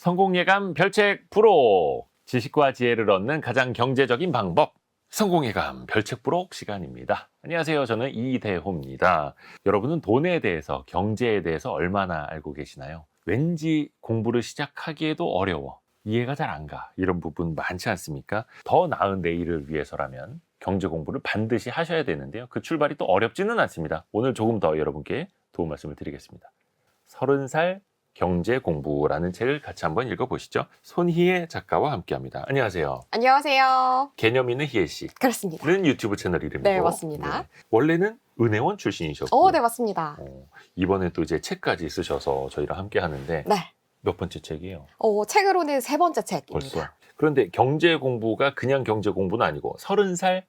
성공예감 별책 부록! 지식과 지혜를 얻는 가장 경제적인 방법. 성공예감 별책 부록 시간입니다. 안녕하세요. 저는 이대호입니다. 여러분은 돈에 대해서, 경제에 대해서 얼마나 알고 계시나요? 왠지 공부를 시작하기에도 어려워. 이해가 잘 안 가. 이런 부분 많지 않습니까? 더 나은 내일을 위해서라면 경제 공부를 반드시 하셔야 되는데요. 그 출발이 또 어렵지는 않습니다. 오늘 조금 더 여러분께 도움 말씀을 드리겠습니다. 30살 경제 공부라는 책을 같이 한번 읽어보시죠. 손희애 작가와 함께합니다. 안녕하세요. 안녕하세요. 개념 있는 희애 씨. 그렇습니다. 는 유튜브 채널 이름이고. 네, 맞습니다. 네. 원래는 은행원 출신이셨고. 네, 맞습니다. 이번에 또 이제 책까지 쓰셔서 저희랑 함께 하는데. 네. 몇 번째 책이에요? 책으로는 3번째 책입니다. 벌써. 그런데 경제 공부가 그냥 경제 공부는 아니고 30살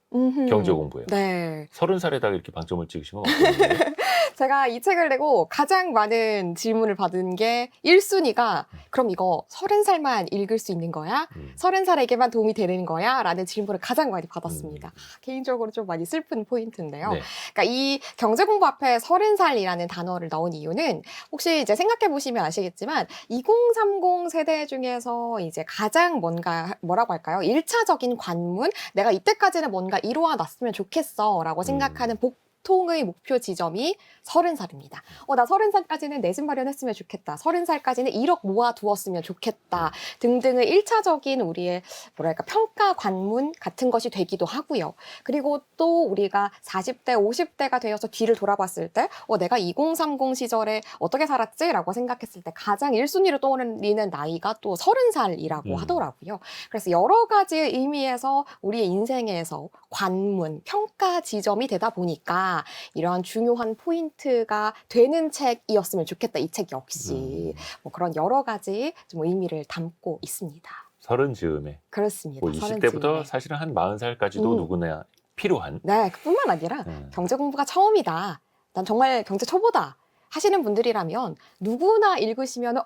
경제 공부예요. 네. 30살에다가 이렇게 방점을 찍으신 건 어떠세요? 제가 이 책을 내고 가장 많은 질문을 받은 게 1순위가 그럼 이거 30살만 읽을 수 있는 거야? 30살에게만 도움이 되는 거야? 라는 질문을 가장 많이 받았습니다. 개인적으로 좀 많이 슬픈 포인트인데요. 네. 그러니까 이 경제 공부 앞에 30살이라는 단어를 넣은 이유는 혹시 이제 생각해 보시면 아시겠지만 2030 세대 중에서 이제 가장 뭐라고 할까요? 1차적인 관문, 내가 이때까지는 뭔가 이루어 놨으면 좋겠어 라고 생각하는 보통의 목표 지점이 30살입니다. 나 30살까지는 내 집 마련했으면 좋겠다. 30살까지는 1억 모아두었으면 좋겠다. 등등의 1차적인 우리의 뭐랄까 평가 관문 같은 것이 되기도 하고요. 그리고 또 우리가 40대, 50대가 되어서 뒤를 돌아봤을 때 내가 2030 시절에 어떻게 살았지? 라고 생각했을 때 가장 1순위로 떠오르는 나이가 또 30살이라고 하더라고요. 그래서 여러 가지 의미에서 우리의 인생에서 관문, 평가 지점이 되다 보니까 이러한 중요한 포인트가 되는 책이었으면 좋겠다. 이 책 역시 그런 여러 가지 좀 의미를 담고 있습니다. 30즈음에. 그렇습니다. 20대부터 사실은 한 40살까지도 누구나 필요한. 네, 그뿐만 아니라 경제 공부가 처음이다. 난 정말 경제 초보다 하시는 분들이라면 누구나 읽으시면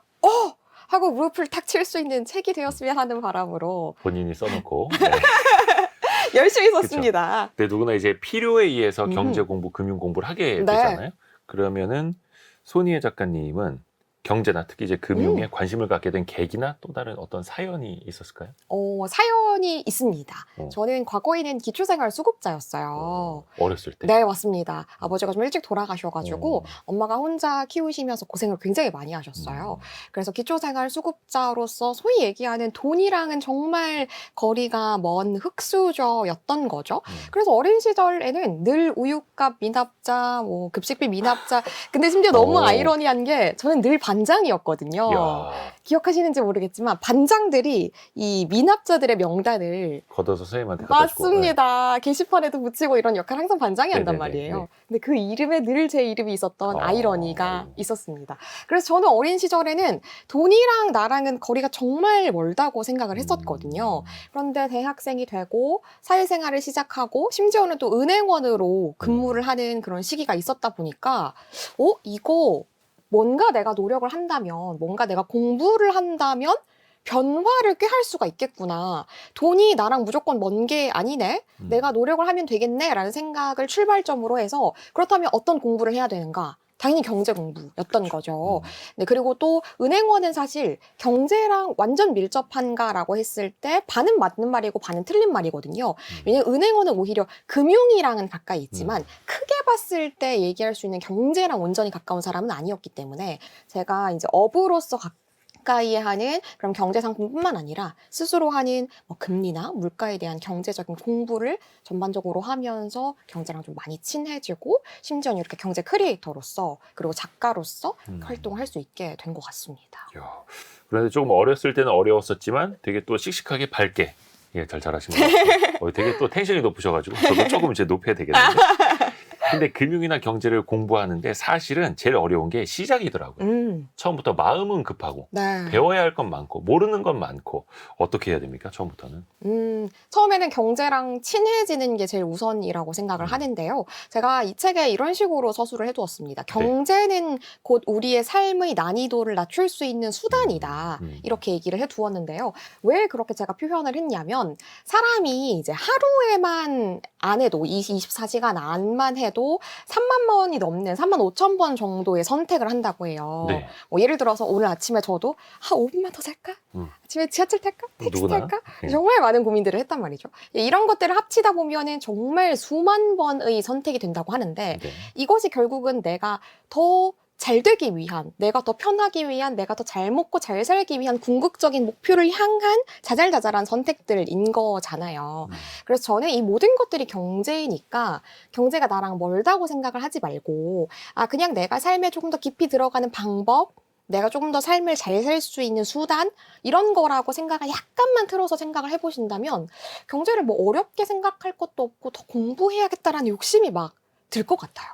하고 무릎을 탁 칠 수 있는 책이 되었으면 하는 바람으로 본인이 써놓고. 네. 열심히 썼습니다. 근데 누구나 이제 필요에 의해서 경제 공부, 금융 공부를 하게 되잖아요. 그러면은 손희애 작가님은 경제나 특히 이제 금융에 관심을 갖게 된 계기나 또 다른 어떤 사연이 있었을까요? 사연이 있습니다. 저는 과거에는 기초생활 수급자였어요. 어렸을 때? 네, 맞습니다. 아버지가 좀 일찍 돌아가셔가지고 엄마가 혼자 키우시면서 고생을 굉장히 많이 하셨어요. 그래서 기초생활 수급자로서 소위 얘기하는 돈이랑은 정말 거리가 먼 흙수저였던 거죠. 그래서 어린 시절에는 늘 우유값 미납자, 급식비 미납자. 근데 심지어 너무 아이러니한 게 저는 늘 반장이었거든요. 야. 기억하시는지 모르겠지만 반장들이 이 미납자들의 명단을 걷어서 선생님한테 갖다 주고. 맞습니다. 게시판에도 붙이고 이런 역할을 항상 반장이 한단 말이에요. 네. 근데 그 이름에 늘 제 이름이 있었던 아이러니가 있었습니다. 그래서 저는 어린 시절에는 돈이랑 나랑은 거리가 정말 멀다고 생각을 했었거든요. 그런데 대학생이 되고 사회생활을 시작하고 심지어는 또 은행원으로 근무를 하는 그런 시기가 있었다 보니까 이거 뭔가 내가 노력을 한다면, 뭔가 내가 공부를 한다면 변화를 꾀할 수가 있겠구나. 돈이 나랑 무조건 먼 게 아니네. 내가 노력을 하면 되겠네. 라는 생각을 출발점으로 해서 그렇다면 어떤 공부를 해야 되는가? 당연히 경제 공부였던 거죠. 네, 그리고 또 은행원은 사실 경제랑 완전 밀접한가라고 했을 때 반은 맞는 말이고 반은 틀린 말이거든요. 왜냐면 은행원은 오히려 금융이랑은 가까이 있지만 크게 봤을 때 얘기할 수 있는 경제랑 온전히 가까운 사람은 아니었기 때문에 제가 이제 업으로서 가까이 하는 그런 경제 상품뿐만 아니라 스스로 하는 금리나 물가에 대한 경제적인 공부를 전반적으로 하면서 경제랑 좀 많이 친해지고 심지어는 이렇게 경제 크리에이터로서 그리고 작가로서 활동을 할 수 있게 된 것 같습니다. 그런데 조금 어렸을 때는 어려웠었지만 되게 또 씩씩하게 밝게 잘 자라신 것 같아요. 되게 또 텐션이 높으셔가지고 저도 조금 이제 높여야 되겠는데. 근데 금융이나 경제를 공부하는데 사실은 제일 어려운 게 시작이더라고요. 처음부터 마음은 급하고 배워야 할 건 많고 모르는 건 많고 어떻게 해야 됩니까? 처음부터는? 처음에는 경제랑 친해지는 게 제일 우선이라고 생각을 하는데요. 제가 이 책에 이런 식으로 서술을 해두었습니다. 경제는 곧 우리의 삶의 난이도를 낮출 수 있는 수단이다. 이렇게 얘기를 해두었는데요. 왜 그렇게 제가 표현을 했냐면 사람이 이제 하루에만 안 해도 24시간 안만 해도 때도 3만 번이 넘는 3만 5천 번 정도의 선택을 한다고 해요. 네. 뭐 예를 들어서 오늘 아침에 저도 5분만 더 살까? 아침에 지하철 탈까? 택시 누구나? 탈까? 네. 정말 많은 고민들을 했단 말이죠. 이런 것들을 합치다 보면은 정말 수만 번의 선택이 된다고 하는데 네. 이것이 결국은 내가 더 잘 되기 위한, 내가 더 편하기 위한, 내가 더 잘 먹고 잘 살기 위한 궁극적인 목표를 향한 자잘자잘한 선택들인 거잖아요. 그래서 저는 이 모든 것들이 경제이니까 경제가 나랑 멀다고 생각을 하지 말고 그냥 내가 삶에 조금 더 깊이 들어가는 방법, 내가 조금 더 삶을 잘 살 수 있는 수단 이런 거라고 생각을 약간만 틀어서 생각을 해보신다면 경제를 뭐 어렵게 생각할 것도 없고 더 공부해야겠다라는 욕심이 막 들 것 같아요.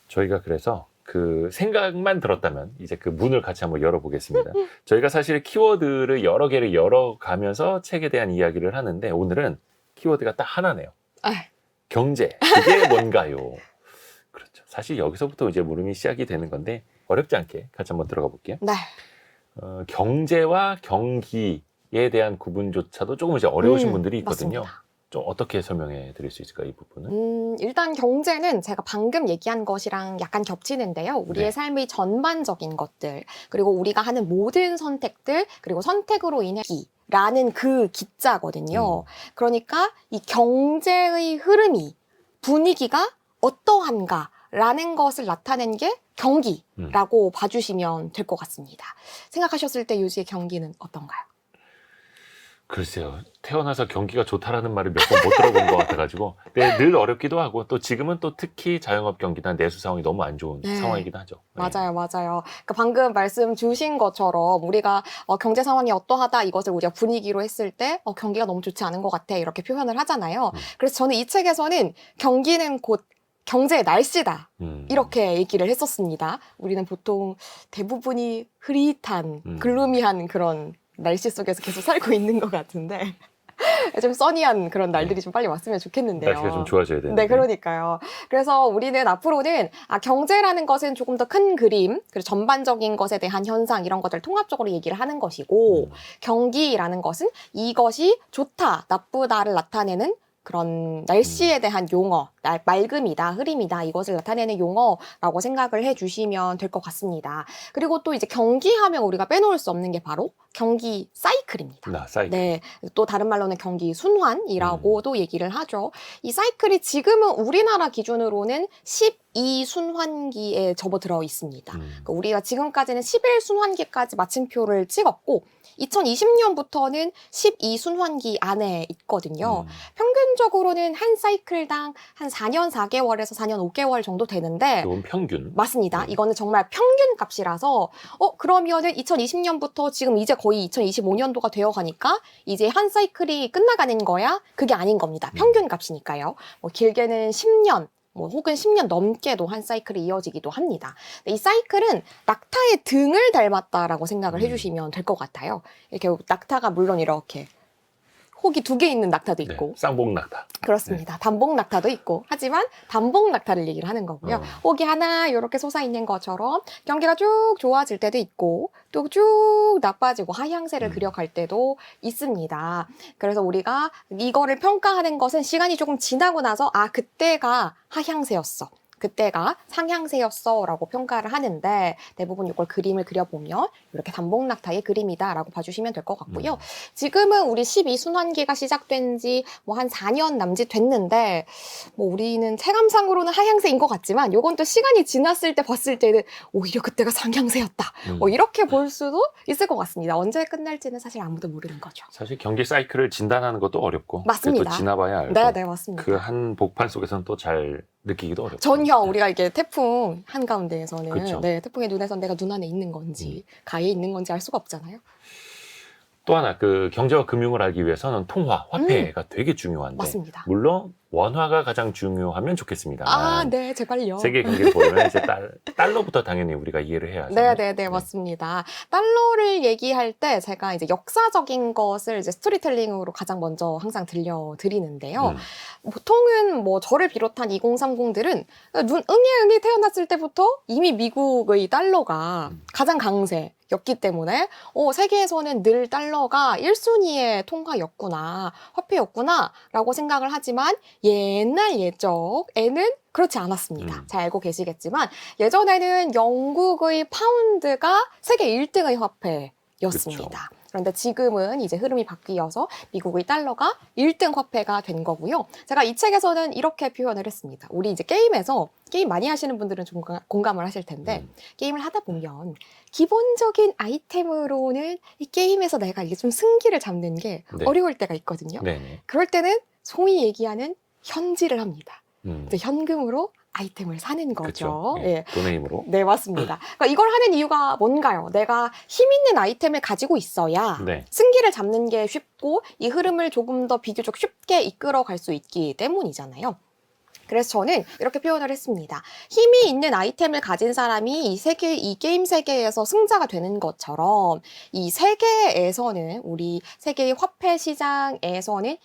저희가 그래서 그 생각만 들었다면 이제 그 문을 같이 한번 열어보겠습니다. 저희가 사실 키워드를 여러 개를 열어가면서 책에 대한 이야기를 하는데 오늘은 키워드가 딱 하나네요. 경제. 그게 뭔가요? 그렇죠. 사실 여기서부터 이제 물음이 시작이 되는 건데 어렵지 않게 같이 한번 들어가 볼게요. 네. 경제와 경기에 대한 구분조차도 조금 이제 어려우신 분들이 있거든요. 맞습니다. 좀 어떻게 설명해 드릴 수 있을까요, 이 부분은? 일단 경제는 제가 방금 얘기한 것이랑 약간 겹치는데요. 우리의 네. 삶의 전반적인 것들, 그리고 우리가 하는 모든 선택들, 그리고 선택으로 인해 라는 그 기자거든요. 그러니까 이 경제의 흐름이, 분위기가 어떠한가라는 것을 나타낸 게 경기라고 봐주시면 될 것 같습니다. 생각하셨을 때 요지의 경기는 어떤가요? 글쎄요. 태어나서 경기가 좋다라는 말을 몇 번 못 들어본 것 같아가지고 네, 늘 어렵기도 하고 또 지금은 또 특히 자영업 경기나 내수 상황이 너무 안 좋은 네. 상황이긴 하죠. 네. 맞아요. 그러니까 방금 말씀 주신 것처럼 우리가 경제 상황이 어떠하다 이것을 우리가 분위기로 했을 때 경기가 너무 좋지 않은 것 같아 이렇게 표현을 하잖아요. 그래서 저는 이 책에서는 경기는 곧 경제의 날씨다 이렇게 얘기를 했었습니다. 우리는 보통 대부분이 흐릿한 글루미한 그런 날씨 속에서 계속 살고 있는 것 같은데 좀 써니한 그런 날들이 좀 빨리 왔으면 좋겠는데요. 날씨가 좀 좋아져야 되는데. 네, 그러니까요. 그래서 우리는 앞으로는 경제라는 것은 조금 더 큰 그림, 그리고 전반적인 것에 대한 현상 이런 것들을 통합적으로 얘기를 하는 것이고 경기라는 것은 이것이 좋다, 나쁘다를 나타내는 그런 날씨에 대한 용어, 맑음이다, 흐림이다 이것을 나타내는 용어라고 생각을 해주시면 될 것 같습니다. 그리고 또 이제 경기하면 우리가 빼놓을 수 없는 게 바로 경기 사이클입니다. 사이클. 네, 또 다른 말로는 경기 순환이라고도 얘기를 하죠. 이 사이클이 지금은 우리나라 기준으로는 12순환기에 접어들어 있습니다. 그러니까 우리가 지금까지는 11순환기까지 마침표를 찍었고 2020년부터는 12순환기 안에 있거든요. 평균적으로는 한 사이클당 한 4년 4개월에서 4년 5개월 정도 되는데 이건 평균. 맞습니다. 이거는 정말 평균 값이라서 그러면은 2020년부터 지금 이제 거의 2025년도가 되어 가니까 이제 한 사이클이 끝나가는 거야? 그게 아닌 겁니다. 평균 값이니까요. 길게는 10년 혹은 10년 넘게도 한 사이클이 이어지기도 합니다. 이 사이클은 낙타의 등을 닮았다라고 생각을 해주시면 될 것 같아요. 이렇게 낙타가 물론 이렇게 혹이 2개 있는 낙타도 있고 네, 쌍봉 낙타. 그렇습니다. 단봉 낙타도 있고 하지만 단봉 낙타를 얘기를 하는 거고요. 혹이 하나 이렇게 솟아있는 것처럼 경기가 쭉 좋아질 때도 있고 또 쭉 나빠지고 하향세를 그려갈 때도 있습니다. 그래서 우리가 이거를 평가하는 것은 시간이 조금 지나고 나서 그때가 하향세였어. 그때가 상향세였어 라고 평가를 하는데 대부분 이걸 그림을 그려보면 이렇게 단봉낙타의 그림이다 라고 봐주시면 될 것 같고요. 지금은 우리 12순환기가 시작된 지 한 4년 남짓 됐는데 우리는 체감상으로는 하향세인 것 같지만 요건 또 시간이 지났을 때 봤을 때는 오히려 그때가 상향세였다. 이렇게 볼 수도 있을 것 같습니다. 언제 끝날지는 사실 아무도 모르는 거죠. 사실 경기 사이클을 진단하는 것도 어렵고 맞습니다. 또 지나봐야 알고 네, 맞습니다. 그 한 복판 속에서는 또 잘 느끼기도 어렵고 전혀 우리가 이게 태풍 한가운데에서는 그렇죠. 네, 태풍의 눈에선 내가 눈 안에 있는 건지 가에 있는 건지 알 수가 없잖아요. 또 하나 그 경제와 금융을 알기 위해서는 통화, 화폐가 되게 중요한데 맞습니다. 물론 원화가 가장 중요하면 좋겠습니다. 네, 제발요. 세계 경기를 보려면 이제 달러부터 당연히 우리가 이해를 해야 하죠. 네, 맞습니다. 달러를 얘기할 때 제가 이제 역사적인 것을 이제 스토리텔링으로 가장 먼저 항상 들려드리는데요. 보통은 저를 비롯한 2030들은 응애 태어났을 때부터 이미 미국의 달러가 가장 강세, 였기 때문에 세계에서는 늘 달러가 1순위의 통화였구나, 화폐였구나 라고 생각을 하지만 옛날 옛적에는 그렇지 않았습니다. 잘 알고 계시겠지만 예전에는 영국의 파운드가 세계 1등의 화폐였습니다. 그쵸. 그런데 지금은 이제 흐름이 바뀌어서 미국의 달러가 1등 화폐가 된 거고요. 제가 이 책에서는 이렇게 표현을 했습니다. 우리 이제 게임에서 게임 많이 하시는 분들은 좀 공감을 하실 텐데 게임을 하다 보면 기본적인 아이템으로는 이 게임에서 내가 이게 좀 승기를 잡는 게 네. 어려울 때가 있거든요. 네네. 그럴 때는 소위 얘기하는 현질을 합니다. 이제 음. 현금으로 아이템을 사는 거죠. 그쵸. 예. 돈의 힘으로. 네, 맞습니다. 그러니까 이걸 하는 이유가 뭔가요? 내가 힘 있는 아이템을 가지고 있어야 네. 승기를 잡는 게 쉽고 이 흐름을 조금 더 비교적 쉽게 이끌어 갈 수 있기 때문이잖아요. 그래서 저는 이렇게 표현을 했습니다. 힘이 있는 아이템을 가진 사람이 이 게임 세계에서 승자가 되는 것처럼 이 세계에서는 우리 세계의 화폐 시장에서는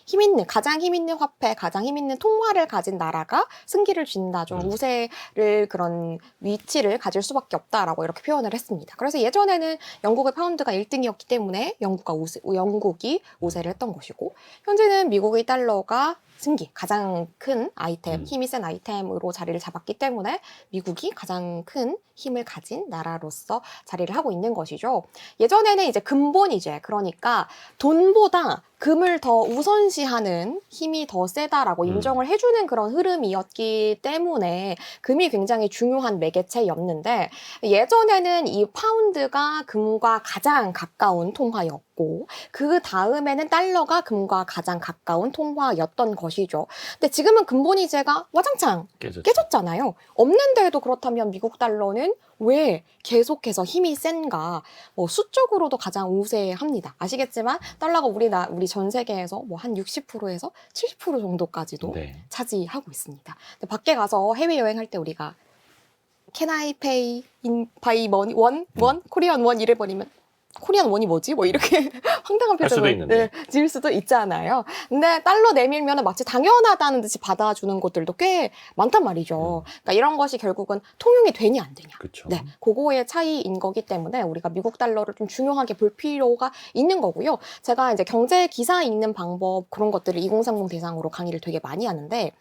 가장 힘 있는 화폐, 가장 힘 있는 통화를 가진 나라가 승기를 쥔다. 좀 우세를 그런 위치를 가질 수밖에 없다라고 이렇게 표현을 했습니다. 그래서 예전에는 영국의 파운드가 1등이었기 때문에 영국이 우세를 했던 것이고 현재는 미국의 달러가 승기, 가장 큰 아이템, 힘이 센 아이템으로 자리를 잡았기 때문에 미국이 가장 큰 힘을 가진 나라로서 자리를 하고 있는 것이죠. 예전에는 이제 근본이제, 그러니까 돈보다 금을 더 우선시하는 힘이 더 세다라고 인정을 해주는 그런 흐름이었기 때문에 금이 굉장히 중요한 매개체였는데 예전에는 이 파운드가 금과 가장 가까운 통화였고 그 다음에는 달러가 금과 가장 가까운 통화였던 것이죠. 근데 지금은 근본이제가 와장창 깨졌잖아요. 없는데도 그렇다면 미국 달러는 왜 계속해서 힘이 센가? 수적으로도 가장 우세합니다. 아시겠지만 달러가 우리 전 세계에서 한 60%에서 70% 정도까지도 차지하고 있습니다. 근데 밖에 가서 해외 여행할 때 우리가 Can I pay by money? 원? 코리안 원 이래버리면 코리안 원이 뭐지? 이렇게 황당한 표정을 지을 수도 있잖아요. 근데 달러 내밀면 마치 당연하다는 듯이 받아주는 곳들도 꽤 많단 말이죠. 그러니까 이런 것이 결국은 통용이 되냐 안 되냐. 그쵸. 네, 그거의 차이인 거기 때문에 우리가 미국 달러를 좀 중요하게 볼 필요가 있는 거고요. 제가 이제 경제 기사 읽는 방법 그런 것들을 2030 대상으로 강의를 되게 많이 하는데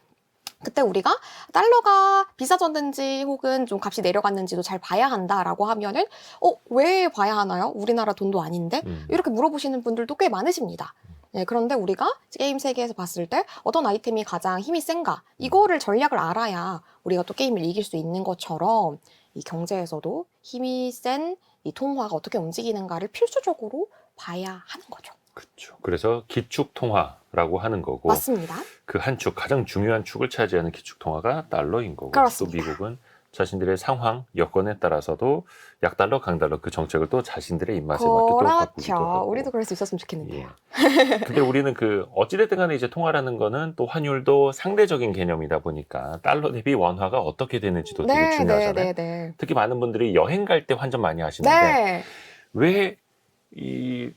그때 우리가 달러가 비싸졌는지 혹은 좀 값이 내려갔는지도 잘 봐야 한다라고 하면은 왜 봐야 하나요? 우리나라 돈도 아닌데? 이렇게 물어보시는 분들도 꽤 많으십니다. 네, 그런데 우리가 게임 세계에서 봤을 때 어떤 아이템이 가장 힘이 센가? 이거를 전략을 알아야 우리가 또 게임을 이길 수 있는 것처럼 이 경제에서도 힘이 센 이 통화가 어떻게 움직이는가를 필수적으로 봐야 하는 거죠. 그렇죠. 그래서 기축 통화라고 하는 거고 맞습니다. 그 한 축, 가장 중요한 축을 차지하는 기축 통화가 달러인 거고 그렇습니다. 또 미국은 자신들의 상황, 여건에 따라서도 약달러, 강달러 그 정책을 또 자신들의 입맛에 맞게 또 바꾸기도 하고. 우리도 그럴 수 있었으면 좋겠는데요. 근데 우리는 어찌됐든 간에 이제 통화라는 거는 또 환율도 상대적인 개념이다 보니까 달러 대비 원화가 어떻게 되는지도 되게 중요하잖아요. 특히 많은 분들이 여행 갈 때 환전 많이 하시는데 왜 이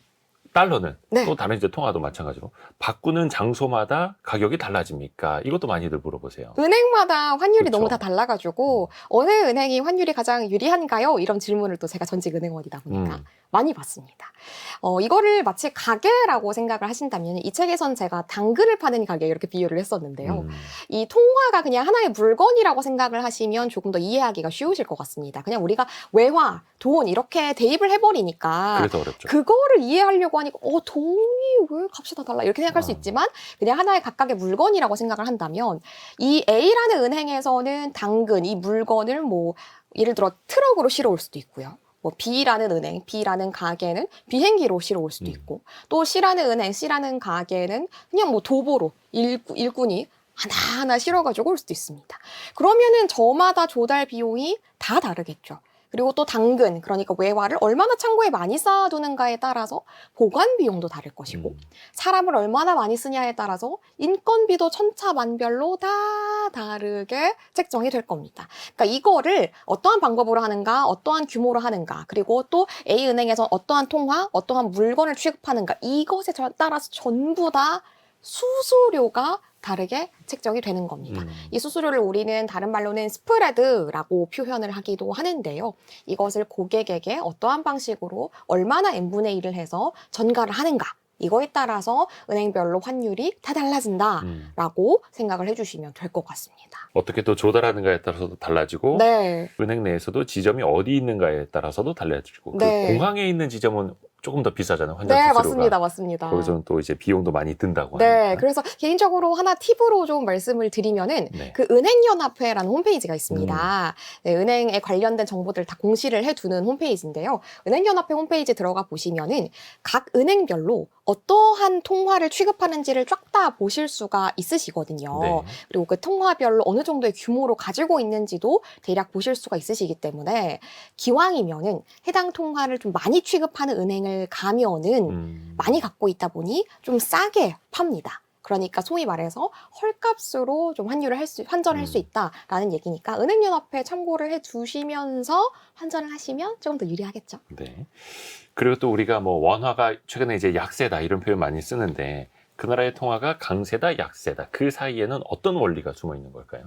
달러는 또 다른 이제 통화도 마찬가지로 바꾸는 장소마다 가격이 달라집니까? 이것도 많이들 물어보세요. 은행마다 환율이 너무 다 달라가지고 어느 은행이 환율이 가장 유리한가요? 이런 질문을 또 제가 전직 은행원이다 보니까 많이 받습니다. 이거를 마치 가게라고 생각을 하신다면 이 책에선 제가 당근을 파는 가게 이렇게 비유를 했었는데요. 이 통화가 그냥 하나의 물건이라고 생각을 하시면 조금 더 이해하기가 쉬우실 것 같습니다. 그냥 우리가 외화, 돈 이렇게 대입을 해버리니까 그래서 어렵죠. 그거를 이해하려고 하니까 돈이 왜 값이 다 달라 이렇게 생각할 수 있지만 그냥 하나의 각각의 물건이라고 생각을 한다면 이 A라는 은행에서는 당근 이 물건을 예를 들어 트럭으로 실어올 수도 있고요. B라는 은행, B라는 가게는 비행기로 실어올 수도 있고 또 C라는 은행, C라는 가게는 그냥 도보로 일꾼이 하나하나 실어가지고 올 수도 있습니다. 그러면은 저마다 조달 비용이 다 다르겠죠. 그리고 또 당근, 그러니까 외화를 얼마나 창고에 많이 쌓아두는가에 따라서 보관 비용도 다를 것이고 사람을 얼마나 많이 쓰냐에 따라서 인건비도 천차만별로 다 다르게 책정이 될 겁니다. 그러니까 이거를 어떠한 방법으로 하는가, 어떠한 규모로 하는가, 그리고 또 A은행에서 어떠한 통화, 어떠한 물건을 취급하는가 이것에 따라서 전부 다 수수료가 다르게 책정이 되는 겁니다. 이 수수료를 우리는 다른 말로는 스프레드라고 표현을 하기도 하는데요. 이것을 고객에게 어떠한 방식으로 얼마나 n분의 1을 해서 전가를 하는가, 이거에 따라서 은행별로 환율이 다 달라진다라고 생각을 해주시면 될 것 같습니다. 어떻게 또 조달하는가에 따라서도 달라지고 네. 은행 내에서도 지점이 어디 있는가에 따라서도 달라지고 네. 그 공항에 있는 지점은 조금 더 비싸잖아요. 환전 네, 수수료가. 맞습니다. 맞습니다. 거기서는 또 이제 비용도 많이 든다고 네, 하니까. 그래서 개인적으로 하나 팁으로 좀 말씀을 드리면은 네. 그 은행연합회라는 홈페이지가 있습니다. 네, 은행에 관련된 정보들 다 공시를 해두는 홈페이지인데요. 은행연합회 홈페이지 들어가 보시면은 각 은행별로 어떠한 통화를 취급하는지를 쫙 다 보실 수가 있으시거든요. 네. 그리고 그 통화별로 어느 정도의 규모로 가지고 있는지도 대략 보실 수가 있으시기 때문에 기왕이면은 해당 통화를 좀 많이 취급하는 은행을 가면은 많이 갖고 있다 보니 좀 싸게 팝니다. 그러니까 소위 말해서 헐값으로 좀 환전을 할 수 있다라는 얘기니까 은행연합회 참고를 해두시면서 환전을 하시면 조금 더 유리하겠죠. 네. 그리고 또 우리가 뭐 원화가 최근에 이제 약세다 이런 표현 많이 쓰는데 그 나라의 통화가 강세다 약세다 그 사이에는 어떤 원리가 숨어 있는 걸까요?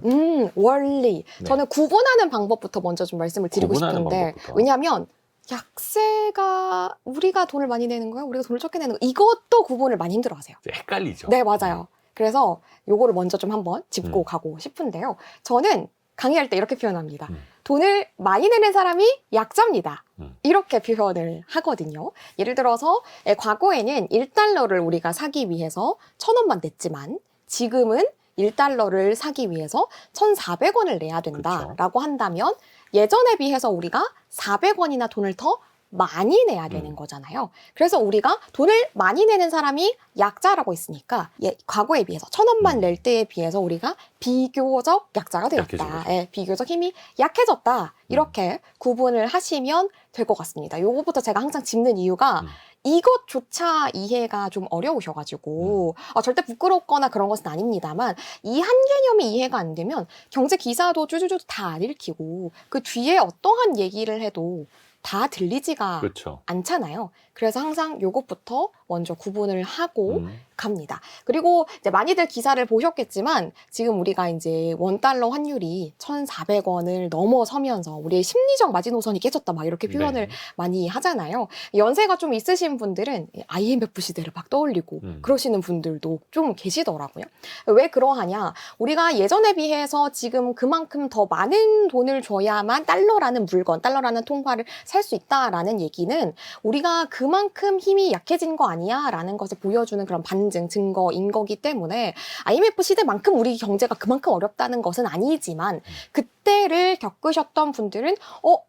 원리. 네. 저는 구분하는 방법부터 먼저 좀 말씀을 드리고 구분하는 싶은데 방법부터. 왜냐하면 약세가 우리가 돈을 많이 내는 거야? 우리가 돈을 적게 내는 거야? 이것도 구분을 많이 힘들어하세요. 이제 헷갈리죠. 네, 맞아요. 그래서 요거를 먼저 좀 한번 짚고 가고 싶은데요. 저는 강의할 때 이렇게 표현합니다. 돈을 많이 내는 사람이 약자입니다. 이렇게 표현을 하거든요. 예를 들어서 과거에는 1달러를 우리가 사기 위해서 1,000원만 냈지만 지금은 1달러를 사기 위해서 1,400원을 내야 된다라고 한다면 예전에 비해서 우리가 400원이나 돈을 더 많이 내야 되는 거잖아요. 그래서 우리가 돈을 많이 내는 사람이 약자라고 했으니까 과거에 비해서 1,000원만 낼 때에 비해서 우리가 비교적 약자가 약해진 되었다. 거죠. 예, 비교적 힘이 약해졌다. 이렇게 구분을 하시면 될 것 같습니다. 요거부터 제가 항상 짚는 이유가 이것조차 이해가 좀 어려우셔가지고 절대 부끄럽거나 그런 것은 아닙니다만 이 한 개념이 이해가 안 되면 경제 기사도 쭈쭈쭈 다 안 읽히고 그 뒤에 어떠한 얘기를 해도 다 들리지가 그렇죠. 않잖아요. 그래서 항상 요것부터 먼저 구분을 하고 갑니다. 그리고 이제 많이들 기사를 보셨겠지만 지금 우리가 이제 원달러 환율이 1,400원을 넘어서면서 우리의 심리적 마지노선이 깨졌다 막 이렇게 표현을 많이 하잖아요. 연세가 좀 있으신 분들은 IMF 시대를 막 떠올리고 그러시는 분들도 좀 계시더라고요. 왜 그러하냐? 우리가 예전에 비해서 지금 그만큼 더 많은 돈을 줘야만 달러라는 물건, 달러라는 통화를 살 수 있다라는 얘기는 우리가 그만큼 힘이 약해진 거 아니야? 라는 것을 보여주는 그런 반증, 증거인 거기 때문에 IMF 시대만큼 우리 경제가 그만큼 어렵다는 것은 아니지만 그때를 겪으셨던 분들은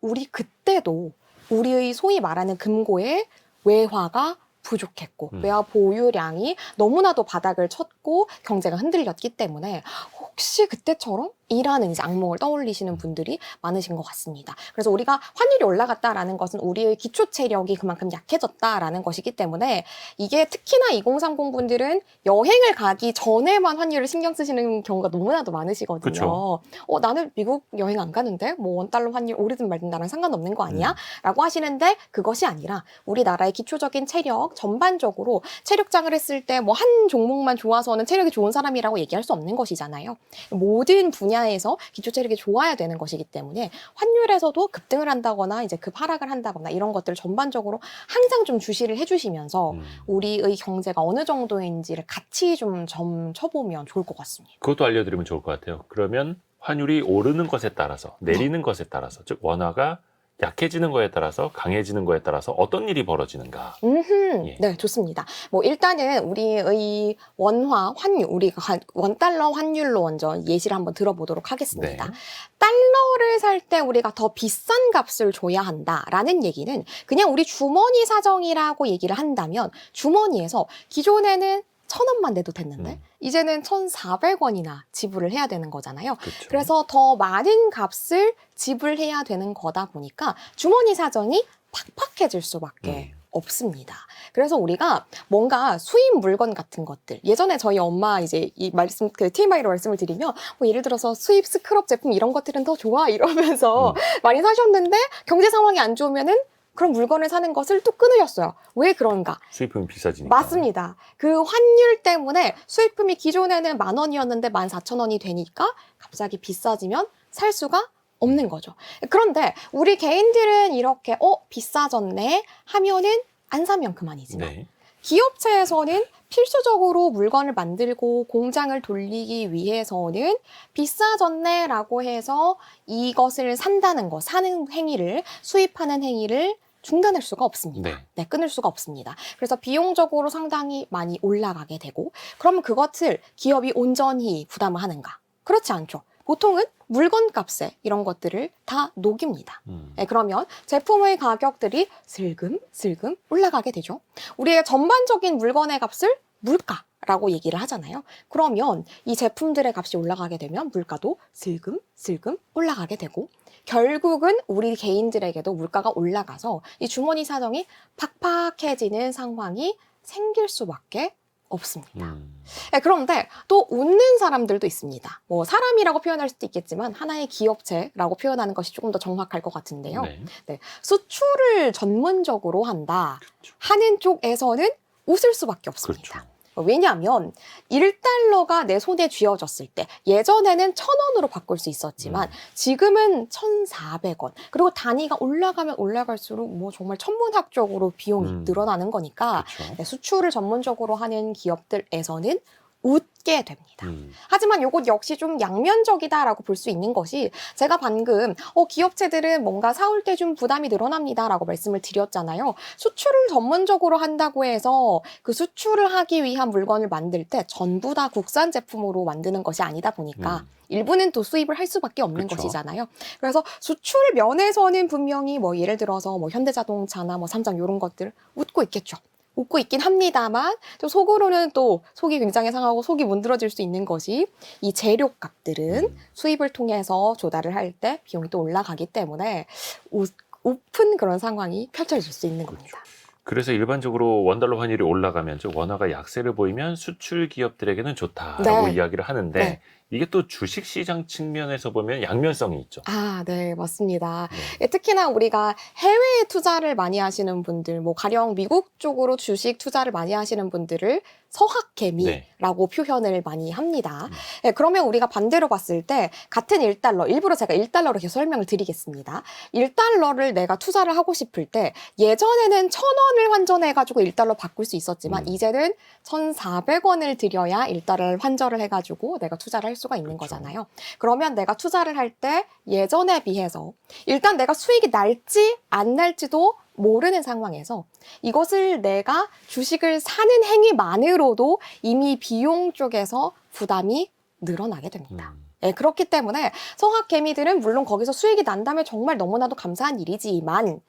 우리 그때도 우리의 소위 말하는 금고의 외화가 부족했고 외화 보유량이 너무나도 바닥을 쳤고 경제가 흔들렸기 때문에 혹시 그때처럼? 이라는 이제 악몽을 떠올리시는 분들이 많으신 것 같습니다. 그래서 우리가 환율이 올라갔다라는 것은 우리의 기초 체력이 그만큼 약해졌다라는 것이기 때문에 이게 특히나 2030 분들은 여행을 가기 전에만 환율을 신경 쓰시는 경우가 너무나도 많으시거든요. 그쵸. 나는 미국 여행 안 가는데 뭐 원달러 환율 오르든 말든 나랑 상관없는 거 아니야? 라고 하시는데 그것이 아니라 우리나라의 기초적인 체력 전반적으로 체력장을 했을 때 뭐 한 종목만 좋아서는 체력이 좋은 사람이라고 얘기할 수 없는 것이잖아요. 모든 분야에서 기초 체력이 좋아야 되는 것이기 때문에 환율에서도 급등을 한다거나 이제 급하락을 한다거나 이런 것들을 전반적으로 항상 좀 주시를 해주시면서 우리의 경제가 어느 정도인지를 같이 좀 점쳐보면 좋을 것 같습니다. 그것도 알려드리면 좋을 것 같아요. 그러면 환율이 오르는 것에 따라서 내리는 것에 따라서 즉 원화가 약해지는 거에 따라서 강해지는 거에 따라서 어떤 일이 벌어지는가. 예. 네, 좋습니다. 뭐 일단은 우리의 원화 환율, 우리가 원달러 환율로 먼저 예시를 한번 들어보도록 하겠습니다. 네. 달러를 살 때 우리가 더 비싼 값을 줘야 한다라는 얘기는 그냥 우리 주머니 사정이라고 얘기를 한다면 주머니에서 기존에는 1,000원만 내도 됐는데 이제는 1,400원이나 지불을 해야 되는 거잖아요. 그렇죠. 그래서 더 많은 값을 지불해야 되는 거다 보니까 주머니 사정이 팍팍해질 수밖에 없습니다. 그래서 우리가 뭔가 수입 물건 같은 것들 예전에 저희 엄마 이제 이 말씀 TMI로 말씀을 드리면 뭐 예를 들어서 수입 스크럽 제품 이런 것들은 더 좋아 이러면서 많이 사셨는데 경제 상황이 안 좋으면은 그런 물건을 사는 것을 또 끊으셨어요. 왜 그런가? 수입품이 비싸지니까. 맞습니다. 그 환율 때문에 수입품이 기존에는 10,000원이었는데 14,000원이 되니까 갑자기 비싸지면 살 수가 없는 거죠. 그런데 우리 개인들은 이렇게 비싸졌네 하면은 안 사면 그만이지만 네. 기업체에서는 필수적으로 물건을 만들고 공장을 돌리기 위해서는 비싸졌네라고 해서 이것을 산다는 거, 사는 행위를, 수입하는 행위를 중단할 수가 없습니다. 네. 네, 끊을 수가 없습니다. 그래서 비용적으로 상당히 많이 올라가게 되고, 그러면 그것을 기업이 온전히 부담을 하는가? 그렇지 않죠. 보통은 물건 값에 이런 것들을 다 녹입니다. 네, 그러면 제품의 가격들이 슬금슬금 올라가게 되죠. 우리의 전반적인 물건의 값을 물가라고 얘기를 하잖아요. 그러면 이 제품들의 값이 올라가게 되면 물가도 슬금슬금 올라가게 되고, 결국은 우리 개인들에게도 물가가 올라가서 이 주머니 사정이 팍팍해지는 상황이 생길 수밖에 없습니다. 네, 그런데 또 웃는 사람들도 있습니다. 뭐 사람이라고 표현할 수도 있겠지만 하나의 기업체라고 표현하는 것이 조금 더 정확할 것 같은데요. 네, 수출을 전문적으로 한다 하는 쪽에서는 웃을 수밖에 없습니다. 그렇죠. 왜냐하면 1달러가 내 손에 쥐어졌을 때 예전에는 1,000원으로 바꿀 수 있었지만 지금은 1,400원. 그리고 단위가 올라가면 올라갈수록 뭐 정말 천문학적으로 비용이 늘어나는 거니까 그렇죠. 네, 수출을 전문적으로 하는 기업들에서는 웃게 됩니다. 하지만 이것 역시 좀 양면적이다라고 볼 수 있는 것이, 제가 방금 기업체들은 뭔가 사올 때 좀 부담이 늘어납니다라고 말씀을 드렸잖아요. 수출을 전문적으로 한다고 해서 그 수출을 하기 위한 물건을 만들 때 전부 다 국산 제품으로 만드는 것이 아니다 보니까 일부는 또 수입을 할 수밖에 없는 그렇죠. 것이잖아요. 그래서 수출 면에서는 분명히 뭐 예를 들어서 뭐 현대자동차나 뭐 삼성 이런 것들 웃고 있겠죠. 웃고 있긴 합니다만 또 속으로는 또 속이 굉장히 상하고 속이 문드러질 수 있는 것이, 이 재료값들은 수입을 통해서 조달을 할 때 비용이 또 올라가기 때문에 웃픈 그런 상황이 펼쳐질 수 있는 겁니다. 그래서 일반적으로 원달러 환율이 올라가면, 즉 원화가 약세를 보이면 수출 기업들에게는 좋다라고 네. 이야기를 하는데 네. 이게 또 주식시장 측면에서 보면 양면성이 있죠. 네, 맞습니다. 네. 특히나 우리가 해외에 투자를 많이 하시는 분들, 뭐 가령 미국 쪽으로 주식 투자를 많이 하시는 분들을 서학개미라고 표현을 많이 합니다. 그러면 우리가 반대로 봤을 때 같은 1달러, 일부러 제가 1달러로 계속 설명을 드리겠습니다. 1달러를 내가 투자를 하고 싶을 때 예전에는 1,000원을 환전해가지고 1달러 바꿀 수 있었지만 이제는 1,400원을 들여야 1달러를 환전을 해가지고 내가 투자를 할 수가 있는 그렇죠. 거잖아요. 그러면 내가 투자를 할 때 예전에 비해서 일단 내가 수익이 날지 안 날지도 모르는 상황에서 이것을 내가 주식을 사는 행위만으로도 이미 비용 쪽에서 부담이 늘어나게 됩니다. 네, 그렇기 때문에 성학개미들은 물론 거기서 수익이 난다면 정말 너무나도 감사한 일이지만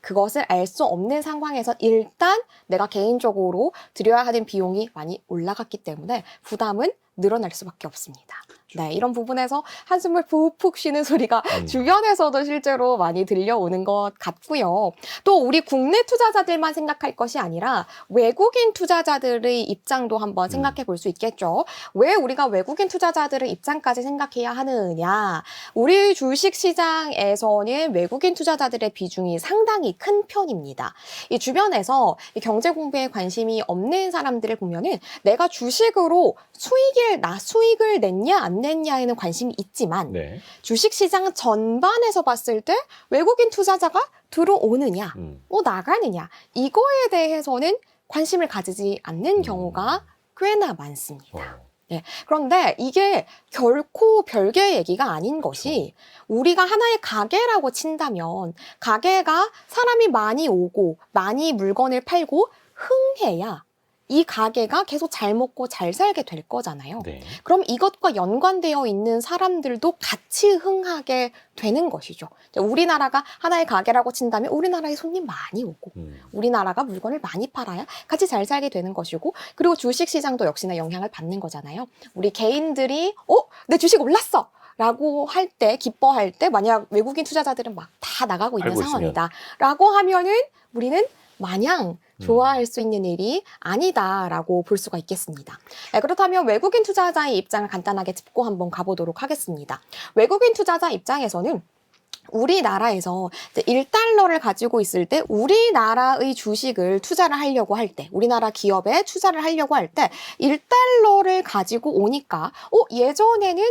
그것을 알 수 없는 상황에서 일단 내가 개인적으로 들여야 하는 비용이 많이 올라갔기 때문에 부담은 늘어날 수밖에 없습니다. 네, 이런 부분에서 한숨을 푹푹 쉬는 소리가 주변에서도 실제로 많이 들려오는 것 같고요. 또 우리 국내 투자자들만 생각할 것이 아니라 외국인 투자자들의 입장도 한번 생각해 볼 수 있겠죠. 왜 우리가 외국인 투자자들의 입장까지 생각해야 하느냐. 우리 주식시장에서는 외국인 투자자들의 비중이 상당히 큰 편입니다. 이 주변에서 이 경제 공부에 관심이 없는 사람들을 보면은 내가 주식으로 수익을 냈냐 안 냈냐에는 관심이 있지만 주식시장 전반에서 봤을 때 외국인 투자자가 들어오느냐 나가느냐 이거에 대해서는 관심을 가지지 않는 경우가 꽤나 많습니다. 네, 그런데 이게 결코 별개의 얘기가 아닌 것이, 우리가 하나의 가게라고 친다면 가게가 사람이 많이 오고 많이 물건을 팔고 흥해야 이 가게가 계속 잘 먹고 잘 살게 될 거잖아요. 그럼 이것과 연관되어 있는 사람들도 같이 흥하게 되는 것이죠. 우리나라가 하나의 가게라고 친다면 우리나라에 손님 많이 오고 우리나라가 물건을 많이 팔아야 같이 잘 살게 되는 것이고, 그리고 주식시장도 역시나 영향을 받는 거잖아요. 우리 개인들이 내 주식 올랐어! 라고 할 때, 기뻐할 때, 만약 외국인 투자자들은 막 다 나가고 있는 상황이다 라고 하면은 우리는 마냥 좋아할 수 있는 일이 아니다라고 볼 수가 있겠습니다. 그렇다면 외국인 투자자의 입장을 간단하게 짚고 한번 가보도록 하겠습니다. 외국인 투자자 입장에서는 우리나라에서 이제 1달러를 가지고 있을 때 우리나라의 주식을 투자를 하려고 할 때, 우리나라 기업에 투자를 하려고 할 때 1달러를 가지고 오니까 예전에는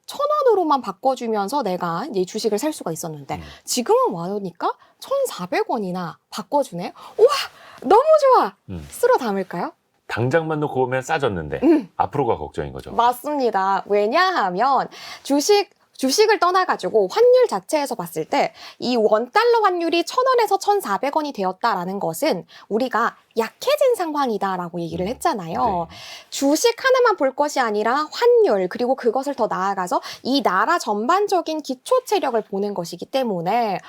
1,000원으로만 바꿔주면서 내가 이 주식을 살 수가 있었는데 지금은 와보니까 1,400원이나 바꿔주네. 우와, 너무 좋아. 쓸어 담을까요? 당장만 놓고 보면 싸졌는데 앞으로가 걱정인 거죠. 맞습니다. 왜냐하면 주식을 떠나가지고 환율 자체에서 봤을 때 이 원달러 환율이 1,000원에서 1,400원이 되었다라는 것은 우리가 약해진 상황이다라고 얘기를 했잖아요. 네. 주식 하나만 볼 것이 아니라 환율, 그리고 그것을 더 나아가서 이 나라 전반적인 기초 체력을 보는 것이기 때문에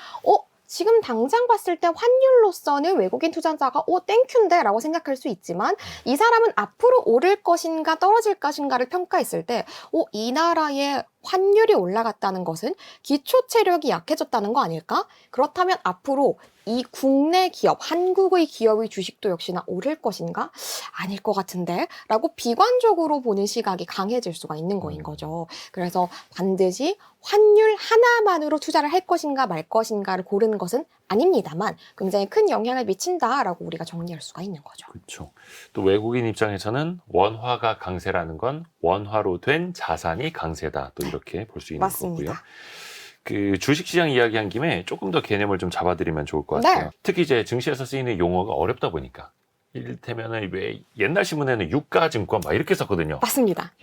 지금 당장 봤을 때 환율로서는 외국인 투자자가 땡큐인데 라고 생각할 수 있지만 이 사람은 앞으로 오를 것인가 떨어질 것인가를 평가했을 때 이 나라의 환율이 올라갔다는 것은 기초 체력이 약해졌다는 거 아닐까? 그렇다면 앞으로 이 국내 기업, 한국의 기업의 주식도 역시나 오를 것인가? 아닐 것 같은데? 라고 비관적으로 보는 시각이 강해질 수가 있는 거인 거죠. 그래서 반드시 환율 하나만으로 투자를 할 것인가 말 것인가를 고르는 것은 아닙니다만 굉장히 큰 영향을 미친다라고 우리가 정리할 수가 있는 거죠. 그렇죠. 또 외국인 입장에서는 원화가 강세라는 건 원화로 된 자산이 강세다. 또 이렇게 볼 수 있는 맞습니다. 거고요. 그 주식시장 이야기한 김에 조금 더 개념을 좀 잡아드리면 좋을 것 같아요. 네. 특히 이제 증시에서 쓰이는 용어가 어렵다 보니까 이를테면은 왜 옛날 신문에는 유가증권 막 이렇게 썼거든요. 맞습니다.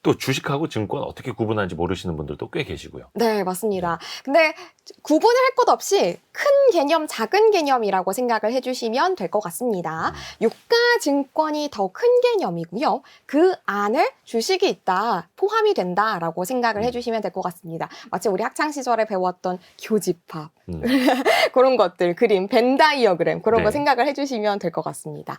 또 주식하고 증권 어떻게 구분하는지 모르시는 분들도 꽤 계시고요. 네, 맞습니다. 근데 구분을 할 것 없이 큰 개념, 작은 개념이라고 생각을 해주시면 될 것 같습니다. 유가증권이 더 큰 개념이고요. 그 안에 주식이 있다, 포함이 된다라고 생각을 해주시면 될 것 같습니다. 마치 우리 학창 시절에 배웠던 교집합 그런 것들, 그림, 벤 다이어그램 그런 거 네. 생각을 해주시면 될 것 같습니다.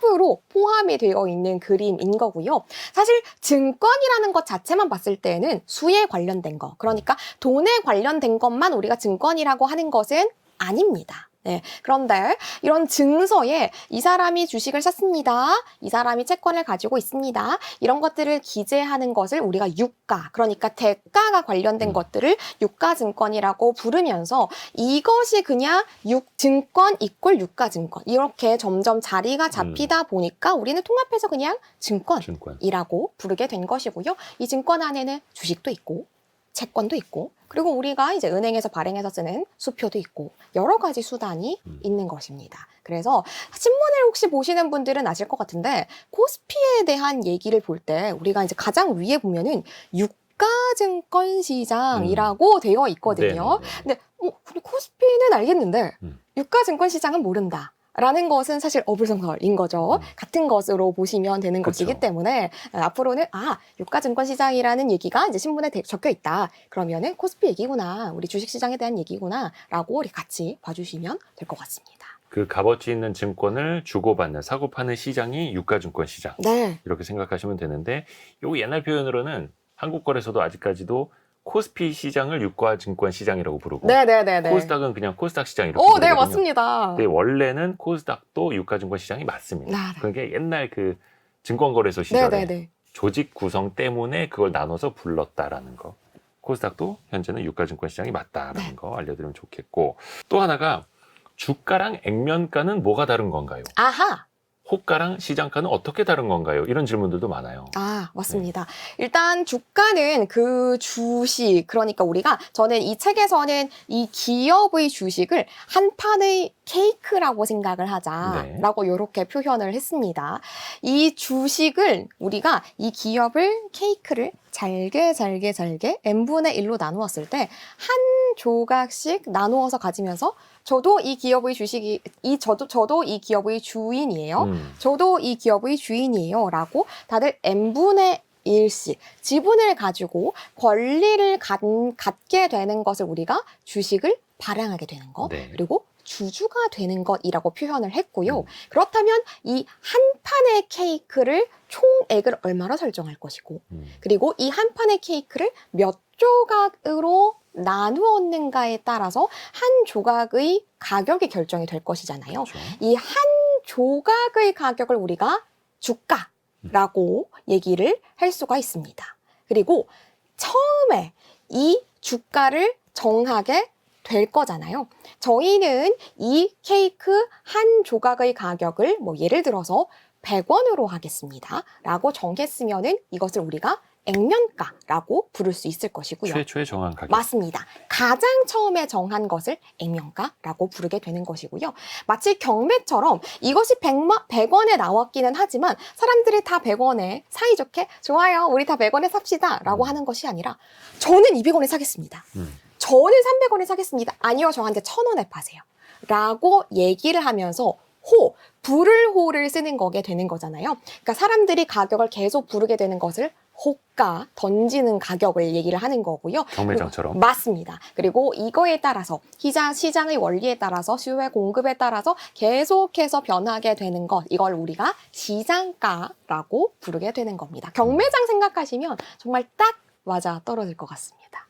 합으로 포함이 되어 있는 그림인 거고요. 사실 증권이라는 것 자체만 봤을 때는 수에 관련된 거, 그러니까 돈에 관련된 것만 우리가 증권이라고 하는 것은 아닙니다. 네. 그런데 이런 증서에 이 사람이 주식을 샀습니다. 이 사람이 채권을 가지고 있습니다. 이런 것들을 기재하는 것을 우리가 유가, 그러니까 대가가 관련된 것들을 유가증권이라고 부르면서 이것이 그냥 증권 이꼴 유가증권 이렇게 점점 자리가 잡히다 보니까 우리는 통합해서 그냥 증권이라고 부르게 된 것이고요. 이 증권 안에는 주식도 있고 채권도 있고, 그리고 우리가 이제 은행에서 발행해서 쓰는 수표도 있고 여러 가지 수단이 있는 것입니다. 그래서 신문을 혹시 보시는 분들은 아실 것 같은데 코스피에 대한 얘기를 볼 때 우리가 이제 가장 위에 보면은 유가증권 시장이라고 되어 있거든요. 근데 코스피는 알겠는데 유가증권 시장은 모른다. 라는 것은 사실 어불성설인 거죠. 같은 것으로 보시면 되는 것이기 때문에 앞으로는 유가증권 시장이라는 얘기가 이제 신문에 적혀 있다. 그러면은 코스피 얘기구나, 우리 주식시장에 대한 얘기구나라고 우리 같이 봐주시면 될 것 같습니다. 그 값어치 있는 증권을 주고받는, 사고파는 시장이 유가증권 시장. 네. 이렇게 생각하시면 되는데, 요거 옛날 표현으로는 한국거래소도 아직까지도 코스피 시장을 유가증권 시장이라고 부르고, 네네네네. 코스닥은 그냥 코스닥 시장 이렇게 네, 부르거든요. 맞습니다. 근데 원래는 코스닥도 유가증권 시장이 맞습니다. 네. 그게 옛날 그 증권거래소 시절에 네네네. 조직 구성 때문에 그걸 나눠서 불렀다라는 거. 코스닥도 현재는 유가증권 시장이 맞다라는 거 알려드리면 좋겠고, 또 하나가 주가랑 액면가는 뭐가 다른 건가요? 아하. 호가랑 시장가는 어떻게 다른 건가요? 이런 질문들도 많아요. 맞습니다. 일단 주가는 그 주식, 그러니까 저는 이 책에서는 이 기업의 주식을 한 판의 케이크라고 생각을 하자라고 이렇게 표현을 했습니다. 이 주식을 우리가 이 기업을 케이크를 잘게 n분의 1로 나누었을 때 한 조각씩 나누어서 가지면서 저도 이 기업의 저도 이 기업의 주인이에요. 저도 이 기업의 주인이에요. 라고 다들 n분의 1씩 지분을 가지고 권리를 갖게 되는 것을 우리가 주식을 발행하게 되는 것, 그리고 주주가 되는 것이라고 표현을 했고요. 그렇다면 이 한 판의 케이크를 총액을 얼마로 설정할 것이고, 그리고 이 한 판의 케이크를 몇 조각으로 나누었는가에 따라서 한 조각의 가격이 결정이 될 것이잖아요. 그렇죠. 이 한 조각의 가격을 우리가 주가라고 얘기를 할 수가 있습니다. 그리고 처음에 이 주가를 정하게 될 거잖아요. 저희는 이 케이크 한 조각의 가격을 뭐 예를 들어서 100원으로 하겠습니다. 라고 정했으면은 이것을 우리가 액면가라고 부를 수 있을 것이고요. 최초에 정한 가격. 맞습니다. 가장 처음에 정한 것을 액면가라고 부르게 되는 것이고요. 마치 경매처럼 이것이 100원에 나왔기는 하지만 사람들이 다 100원에 사이좋게 좋아요. 우리 다 100원에 삽시다. 라고 하는 것이 아니라 저는 200원에 사겠습니다. 저는 300원에 사겠습니다. 아니요. 저한테 1000원에 파세요. 라고 얘기를 하면서 부를 호를 쓰는 거게 되는 거잖아요. 그러니까 사람들이 가격을 계속 부르게 되는 것을 호가, 던지는 가격을 얘기를 하는 거고요. 경매장처럼. 맞습니다. 그리고 이거에 따라서 시장의 원리에 따라서 수요의 공급에 따라서 계속해서 변하게 되는 것, 이걸 우리가 시장가라고 부르게 되는 겁니다. 경매장 생각하시면 정말 딱 맞아 떨어질 것 같습니다.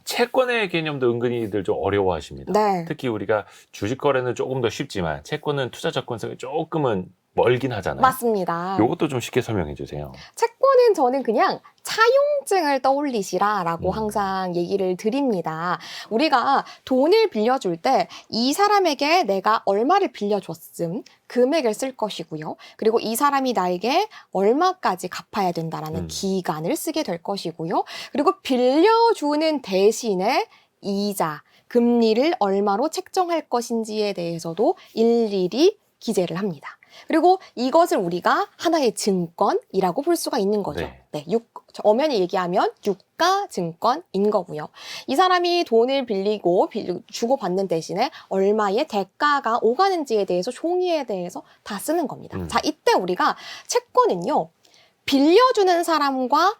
채권의 개념도 은근히들 좀 어려워하십니다. 네. 특히 우리가 주식 거래는 조금 더 쉽지만 채권은 투자 접근성이 조금은 멀긴 하잖아요. 맞습니다. 이것도 좀 쉽게 설명해 주세요. 채권은 저는 그냥 차용증을 떠올리시라라고 항상 얘기를 드립니다. 우리가 돈을 빌려줄 때 이 사람에게 내가 얼마를 빌려줬음 금액을 쓸 것이고요. 그리고 이 사람이 나에게 얼마까지 갚아야 된다라는 기간을 쓰게 될 것이고요. 그리고 빌려주는 대신에 이자, 금리를 얼마로 책정할 것인지에 대해서도 일일이 기재를 합니다. 그리고 이것을 우리가 하나의 증권이라고 볼 수가 있는 거죠. 네. 엄연히 얘기하면 유가 증권인 거고요. 이 사람이 돈을 빌리고 주고받는 대신에 얼마의 대가가 오가는지에 대해서 종이에 대해서 다 쓰는 겁니다. 자, 이때 우리가 채권은요. 빌려주는 사람과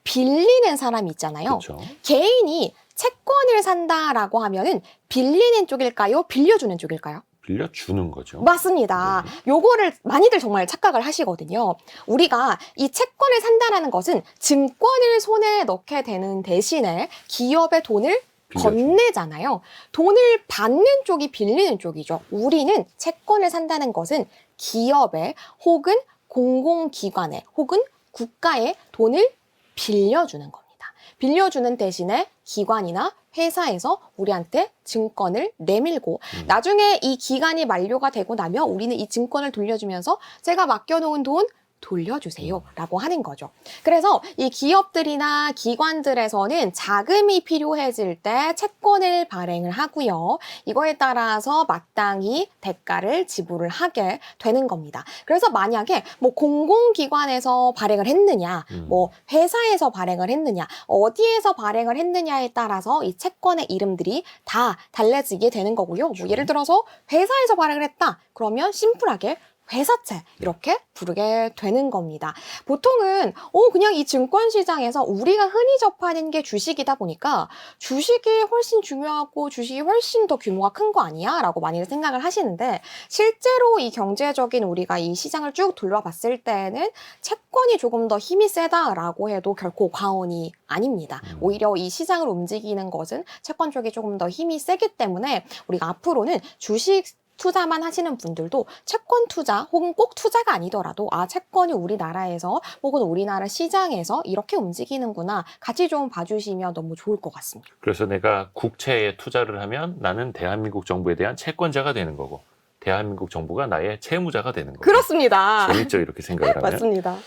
빌리는 사람이 있잖아요. 그렇죠. 개인이 채권을 산다라고 하면은 빌리는 쪽일까요? 빌려주는 쪽일까요? 빌려주는 거죠. 맞습니다. 요거를 많이들 정말 착각을 하시거든요. 우리가 이 채권을 산다라는 것은 증권을 손에 넣게 되는 대신에 기업의 돈을 건네잖아요. 돈을 받는 쪽이 빌리는 쪽이죠. 우리는 채권을 산다는 것은 기업에 혹은 공공기관에 혹은 국가에 돈을 빌려주는 겁니다. 빌려주는 대신에 기관이나 회사에서 우리한테 증권을 내밀고 나중에 이 기간이 만료가 되고 나면 우리는 이 증권을 돌려주면서 제가 맡겨놓은 돈 돌려주세요 라고 하는 거죠. 그래서 이 기업들이나 기관들에서는 자금이 필요해질 때 채권을 발행을 하고요. 이거에 따라서 마땅히 대가를 지불을 하게 되는 겁니다. 그래서 만약에 뭐 공공기관에서 발행을 했느냐, 뭐 회사에서 발행을 했느냐, 어디에서 발행을 했느냐에 따라서 이 채권의 이름들이 다 달라지게 되는 거고요. 뭐 예를 들어서 회사에서 발행을 했다. 그러면 심플하게 회사채 이렇게 부르게 되는 겁니다. 보통은 그냥 이 증권시장에서 우리가 흔히 접하는 게 주식이다 보니까 주식이 훨씬 중요하고 주식이 훨씬 더 규모가 큰 거 아니야? 라고 많이들 생각을 하시는데 실제로 이 경제적인 우리가 이 시장을 쭉 둘러봤을 때는 채권이 조금 더 힘이 세다라고 해도 결코 과언이 아닙니다. 오히려 이 시장을 움직이는 것은 채권 쪽이 조금 더 힘이 세기 때문에 우리가 앞으로는 주식 투자만 하시는 분들도 채권 투자 혹은 꼭 투자가 아니더라도 채권이 우리나라에서 혹은 우리나라 시장에서 이렇게 움직이는구나 같이 좀 봐주시면 너무 좋을 것 같습니다. 그래서 내가 국채에 투자를 하면 나는 대한민국 정부에 대한 채권자가 되는 거고 대한민국 정부가 나의 채무자가 되는 거고. 그렇습니다. 재밌죠, 이렇게 생각을 하면. 맞습니다.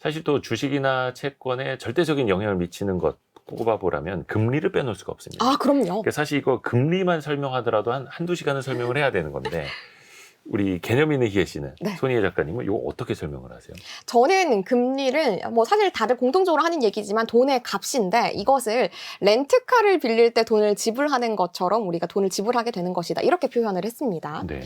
사실 또 주식이나 채권에 절대적인 영향을 미치는 것 꼽아보라면 금리를 빼놓을 수가 없습니다. 그럼요. 그러니까 사실 이거 금리만 설명하더라도 한두 시간은 설명을 해야 되는 건데 우리 개념 있는 희애 씨는, 네. 손희애 작가님은 이거 어떻게 설명을 하세요? 저는 금리를 뭐 사실 다들 공통적으로 하는 얘기지만 돈의 값인데 이것을 렌트카를 빌릴 때 돈을 지불하는 것처럼 우리가 돈을 지불하게 되는 것이다. 이렇게 표현을 했습니다. 네.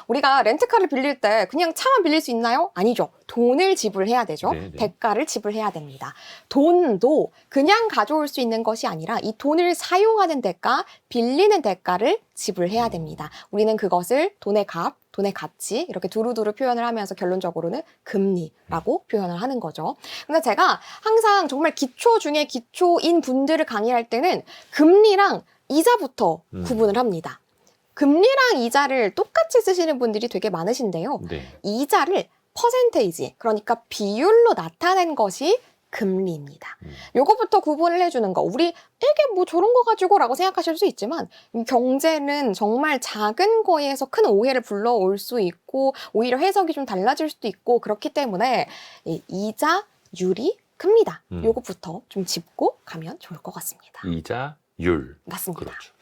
우리가 렌트카를 빌릴 때 그냥 차만 빌릴 수 있나요? 아니죠. 돈을 지불해야 되죠. 네. 대가를 지불해야 됩니다. 돈도 그냥 가져올 수 있는 것이 아니라 이 돈을 사용하는 대가, 빌리는 대가를 지불해야 됩니다. 우리는 그것을 돈의 값, 돈의 가치 이렇게 두루두루 표현을 하면서 결론적으로는 금리라고 표현을 하는 거죠. 근데 제가 항상 정말 기초 중에 기초인 분들을 강의할 때는 금리랑 이자부터 구분을 합니다. 금리랑 이자를 똑같이 쓰시는 분들이 되게 많으신데요. 네. 이자를 퍼센테이지, 그러니까 비율로 나타낸 것이 금리입니다. 요거부터 구분을 해주는 거. 우리 이게 뭐 저런 거 가지고라고 생각하실 수 있지만 경제는 정말 작은 거에서 큰 오해를 불러올 수 있고 오히려 해석이 좀 달라질 수도 있고 그렇기 때문에 이 이자, 유리, 금리다. 요거부터 좀 짚고 가면 좋을 것 같습니다. 이자, 율. 맞습니다. 그렇죠.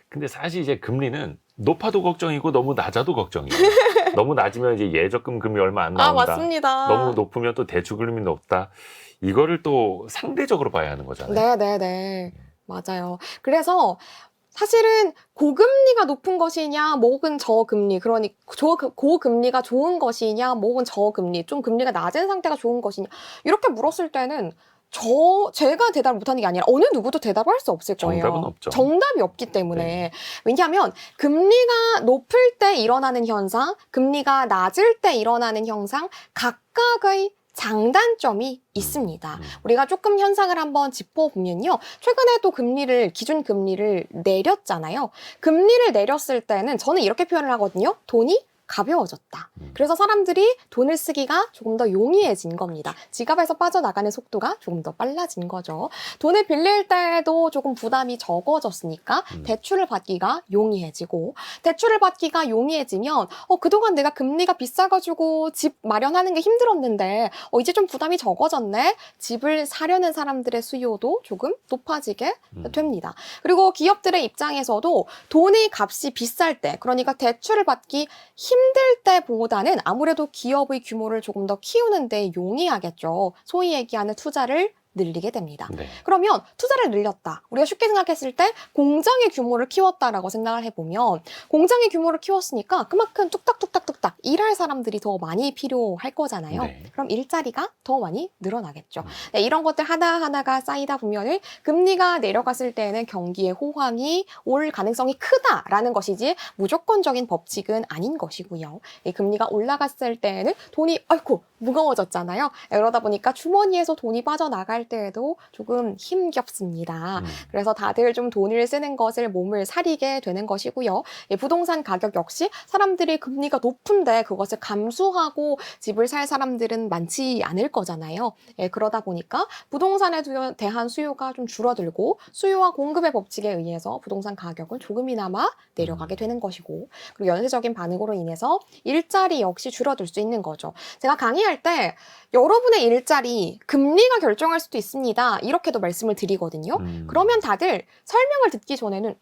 근데 사실 이제 금리는 높아도 걱정이고 너무 낮아도 걱정이에요. 너무 낮으면 이제 예적금 금리 얼마 안 나온다. 맞습니다. 너무 높으면 또 대출금리 높다. 이거를 또 상대적으로 봐야 하는 거잖아요. 네네네. 맞아요. 그래서 사실은 고금리가 높은 것이냐, 혹은 저금리, 그러니 고금리가 좋은 것이냐, 혹은 저금리, 좀 금리가 낮은 상태가 좋은 것이냐, 이렇게 물었을 때는 제가 대답을 못하는 게 아니라 어느 누구도 대답할 수 없을 거예요. 정답은 없죠. 정답이 없기 때문에. 네. 왜냐하면 금리가 높을 때 일어나는 현상, 금리가 낮을 때 일어나는 현상, 각각의 장단점이 있습니다. 우리가 조금 현상을 한번 짚어보면요. 최근에 또 기준 금리를 내렸잖아요. 금리를 내렸을 때는 저는 이렇게 표현을 하거든요. 돈이 가벼워졌다. 그래서 사람들이 돈을 쓰기가 조금 더 용이해진 겁니다. 지갑에서 빠져나가는 속도가 조금 더 빨라진 거죠. 돈을 빌릴 때도 조금 부담이 적어졌으니까 대출을 받기가 용이해지고 대출을 받기가 용이해지면 그동안 내가 금리가 비싸가지고 집 마련하는 게 힘들었는데 이제 좀 부담이 적어졌네. 집을 사려는 사람들의 수요도 조금 높아지게 됩니다. 그리고 기업들의 입장에서도 돈의 값이 비쌀 때 그러니까 대출을 받기 힘들 때보다는 아무래도 기업의 규모를 조금 더 키우는 데 용이하겠죠. 소위 얘기하는 투자를 늘리게 됩니다. 네. 그러면 투자를 늘렸다. 우리가 쉽게 생각했을 때 공장의 규모를 키웠다라고 생각을 해보면 공장의 규모를 키웠으니까 그만큼 뚝딱뚝딱뚝딱 일할 사람들이 더 많이 필요할 거잖아요. 네. 그럼 일자리가 더 많이 늘어나겠죠. 네, 이런 것들 하나하나가 쌓이다 보면은 금리가 내려갔을 때는 경기의 호황이 올 가능성이 크다라는 것이지 무조건적인 법칙은 아닌 것이고요. 이 금리가 올라갔을 때는 돈이 아이고 무거워졌잖아요. 그러다 보니까 주머니에서 돈이 빠져나갈 때에도 조금 힘겹습니다. 그래서 다들 좀 돈을 쓰는 것을 몸을 사리게 되는 것이고요. 부동산 가격 역시 사람들이 금리가 높은데 그것을 감수하고 집을 살 사람들은 많지 않을 거잖아요. 그러다 보니까 부동산에 대한 수요가 좀 줄어들고 수요와 공급의 법칙에 의해서 부동산 가격은 조금이나마 내려가게 되는 것이고 그리고 연쇄적인 반응으로 인해서 일자리 역시 줄어들 수 있는 거죠. 제가 강의할 때 여러분의 일자리 금리가 결정할 수도 있습니다. 이렇게도 말씀을 드리거든요. 그러면 다들 설명을 듣기 전에는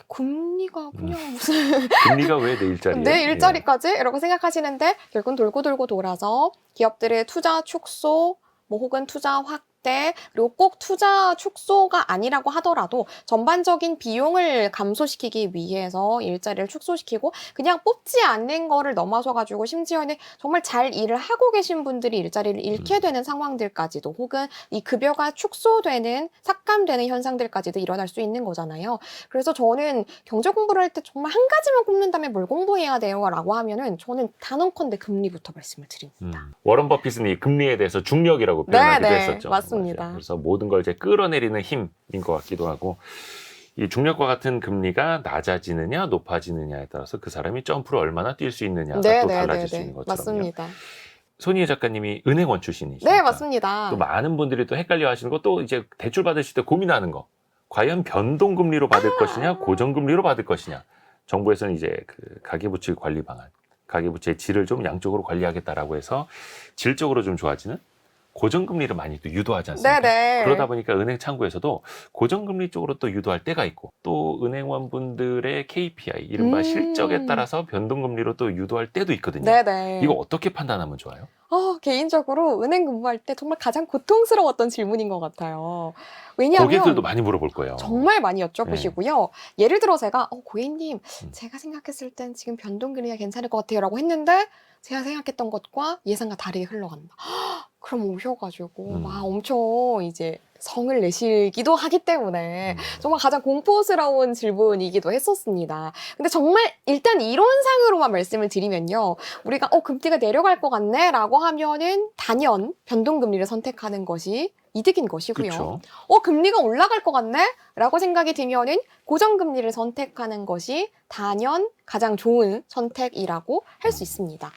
금리가 그냥 무슨 금리가 왜 내 일자리에? 내 일자리까지? 이라고 생각하시는데 결국은 돌고 돌고 돌아서 기업들의 투자 축소 혹은 투자 확대 그리고 꼭 투자 축소가 아니라고 하더라도 전반적인 비용을 감소시키기 위해서 일자리를 축소시키고 그냥 뽑지 않는 거를 넘어서가지고 심지어는 정말 잘 일을 하고 계신 분들이 일자리를 잃게 되는 상황들까지도 혹은 이 급여가 축소되는 삭감되는 현상들까지도 일어날 수 있는 거잖아요. 그래서 저는 경제 공부를 할 때 정말 한 가지만 꼽는다면 뭘 공부해야 돼요? 라고 하면은 저는 단언컨대 금리부터 말씀을 드립니다. 워런 버핏은 이 금리에 대해서 중력이라고 표현하기도 했었죠. 맞습니다. 맞아요. 그래서 모든 걸 이제 끌어내리는 힘인 것 같기도 하고 이 중력과 같은 금리가 낮아지느냐 높아지느냐에 따라서 그 사람이 점프를 얼마나 뛸 수 있느냐가 또 달라질 수 있는 것처럼요. 맞습니다. 손희애 작가님이 은행원 출신이시니까 네, 맞습니다. 또 많은 분들이 또 헷갈려 하시는 거 또 이제 대출 받으실 때 고민하는 거 과연 변동금리로 받을 것이냐 고정금리로 받을 것이냐 정부에서는 이제 그 가계부채 관리 방안 가계부채의 질을 좀 양쪽으로 관리하겠다라고 해서 질적으로 좀 좋아지는 고정금리를 많이 또 유도하지 않습니까? 네네. 그러다 보니까 은행 창구에서도 고정금리 쪽으로 또 유도할 때가 있고 또 은행원분들의 KPI, 이른바 실적에 따라서 변동금리로 또 유도할 때도 있거든요. 네네. 이거 어떻게 판단하면 좋아요? 개인적으로 은행 근무할 때 정말 가장 고통스러웠던 질문인 것 같아요. 왜냐하면 고객들도 많이 물어볼 거예요. 정말 많이 여쭤보시고요. 예를 들어 제가 고객님 제가 생각했을 땐 지금 변동금리가 괜찮을 것 같아요 라고 했는데 제가 생각했던 것과 예상과 다르게 흘러간다. 그럼 오셔가지고 막 엄청 이제 성을 내시기도 하기 때문에 정말 가장 공포스러운 질문이기도 했었습니다. 근데 정말 일단 이론상으로만 말씀을 드리면요. 우리가 금리가 내려갈 것 같네 라고 하면은 단연 변동금리를 선택하는 것이 이득인 것이고요. 그쵸. 금리가 올라갈 것 같네? 라고 생각이 들면은 고정금리를 선택하는 것이 단연 가장 좋은 선택이라고 할 수 있습니다.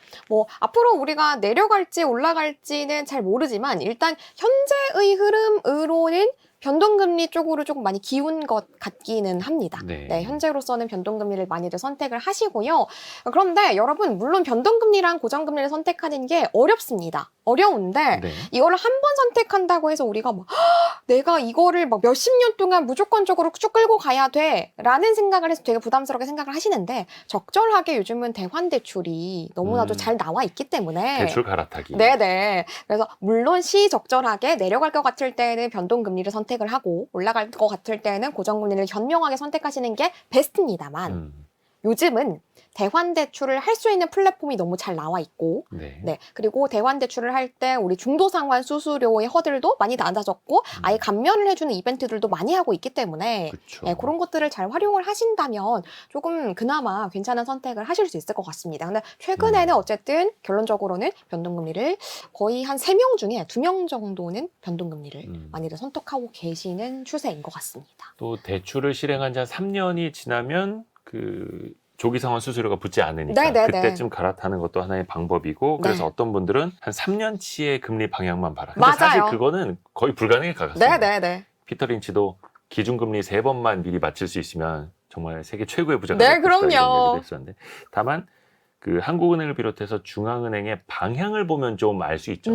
앞으로 우리가 내려갈지 올라갈지는 잘 모르지만 일단 현재의 흐름으로는 변동금리 쪽으로 조금 많이 기운 것 같기는 합니다. 네. 현재로서는 변동금리를 많이들 선택을 하시고요. 그런데 여러분, 물론 변동금리랑 고정금리를 선택하는 게 어렵습니다. 어려운데 네. 이거를 한 번 선택한다고 해서 우리가 내가 이거를 몇십 년 동안 무조건적으로 쭉 끌고 가야 돼 라는 생각을 해서 되게 부담스럽게 생각을 하시는데 적절하게 요즘은 대환대출이 너무나도 잘 나와 있기 때문에 대출 갈아타기. 네네. 그래서 물론 시적절하게 내려갈 것 같을 때는 변동금리를 선택을 하고 올라갈 것 같을 때는 고정금리를 현명하게 선택하시는 게 베스트입니다만 요즘은 대환대출을 할 수 있는 플랫폼이 너무 잘 나와 있고 네. 그리고 대환대출을 할 때 우리 중도상환 수수료의 허들도 많이 낮아졌고 아예 감면을 해주는 이벤트들도 많이 하고 있기 때문에 그쵸. 그런 것들을 잘 활용을 하신다면 조금 그나마 괜찮은 선택을 하실 수 있을 것 같습니다. 근데 최근에는 어쨌든 결론적으로는 변동금리를 거의 한 3명 중에 2명 정도는 변동금리를 많이들 선택하고 계시는 추세인 것 같습니다. 또 대출을 실행한 지 한 3년이 지나면 조기 상환 수수료가 붙지 않으니까 네네네. 그때쯤 갈아타는 것도 하나의 방법이고 그래서 네. 어떤 분들은 한 3년치의 금리 방향만 봐라. 근데 사실 맞아요. 그거는 거의 불가능에 가깝습니다. 네네네. 피터 린치도 기준금리 3번만 미리 맞출 수 있으면 정말 세계 최고의 부자가 네, 될 것이다 이런 그럼요. 얘기도 했었는데 다만 한국은행을 비롯해서 중앙은행의 방향을 보면 좀 알 수 있죠.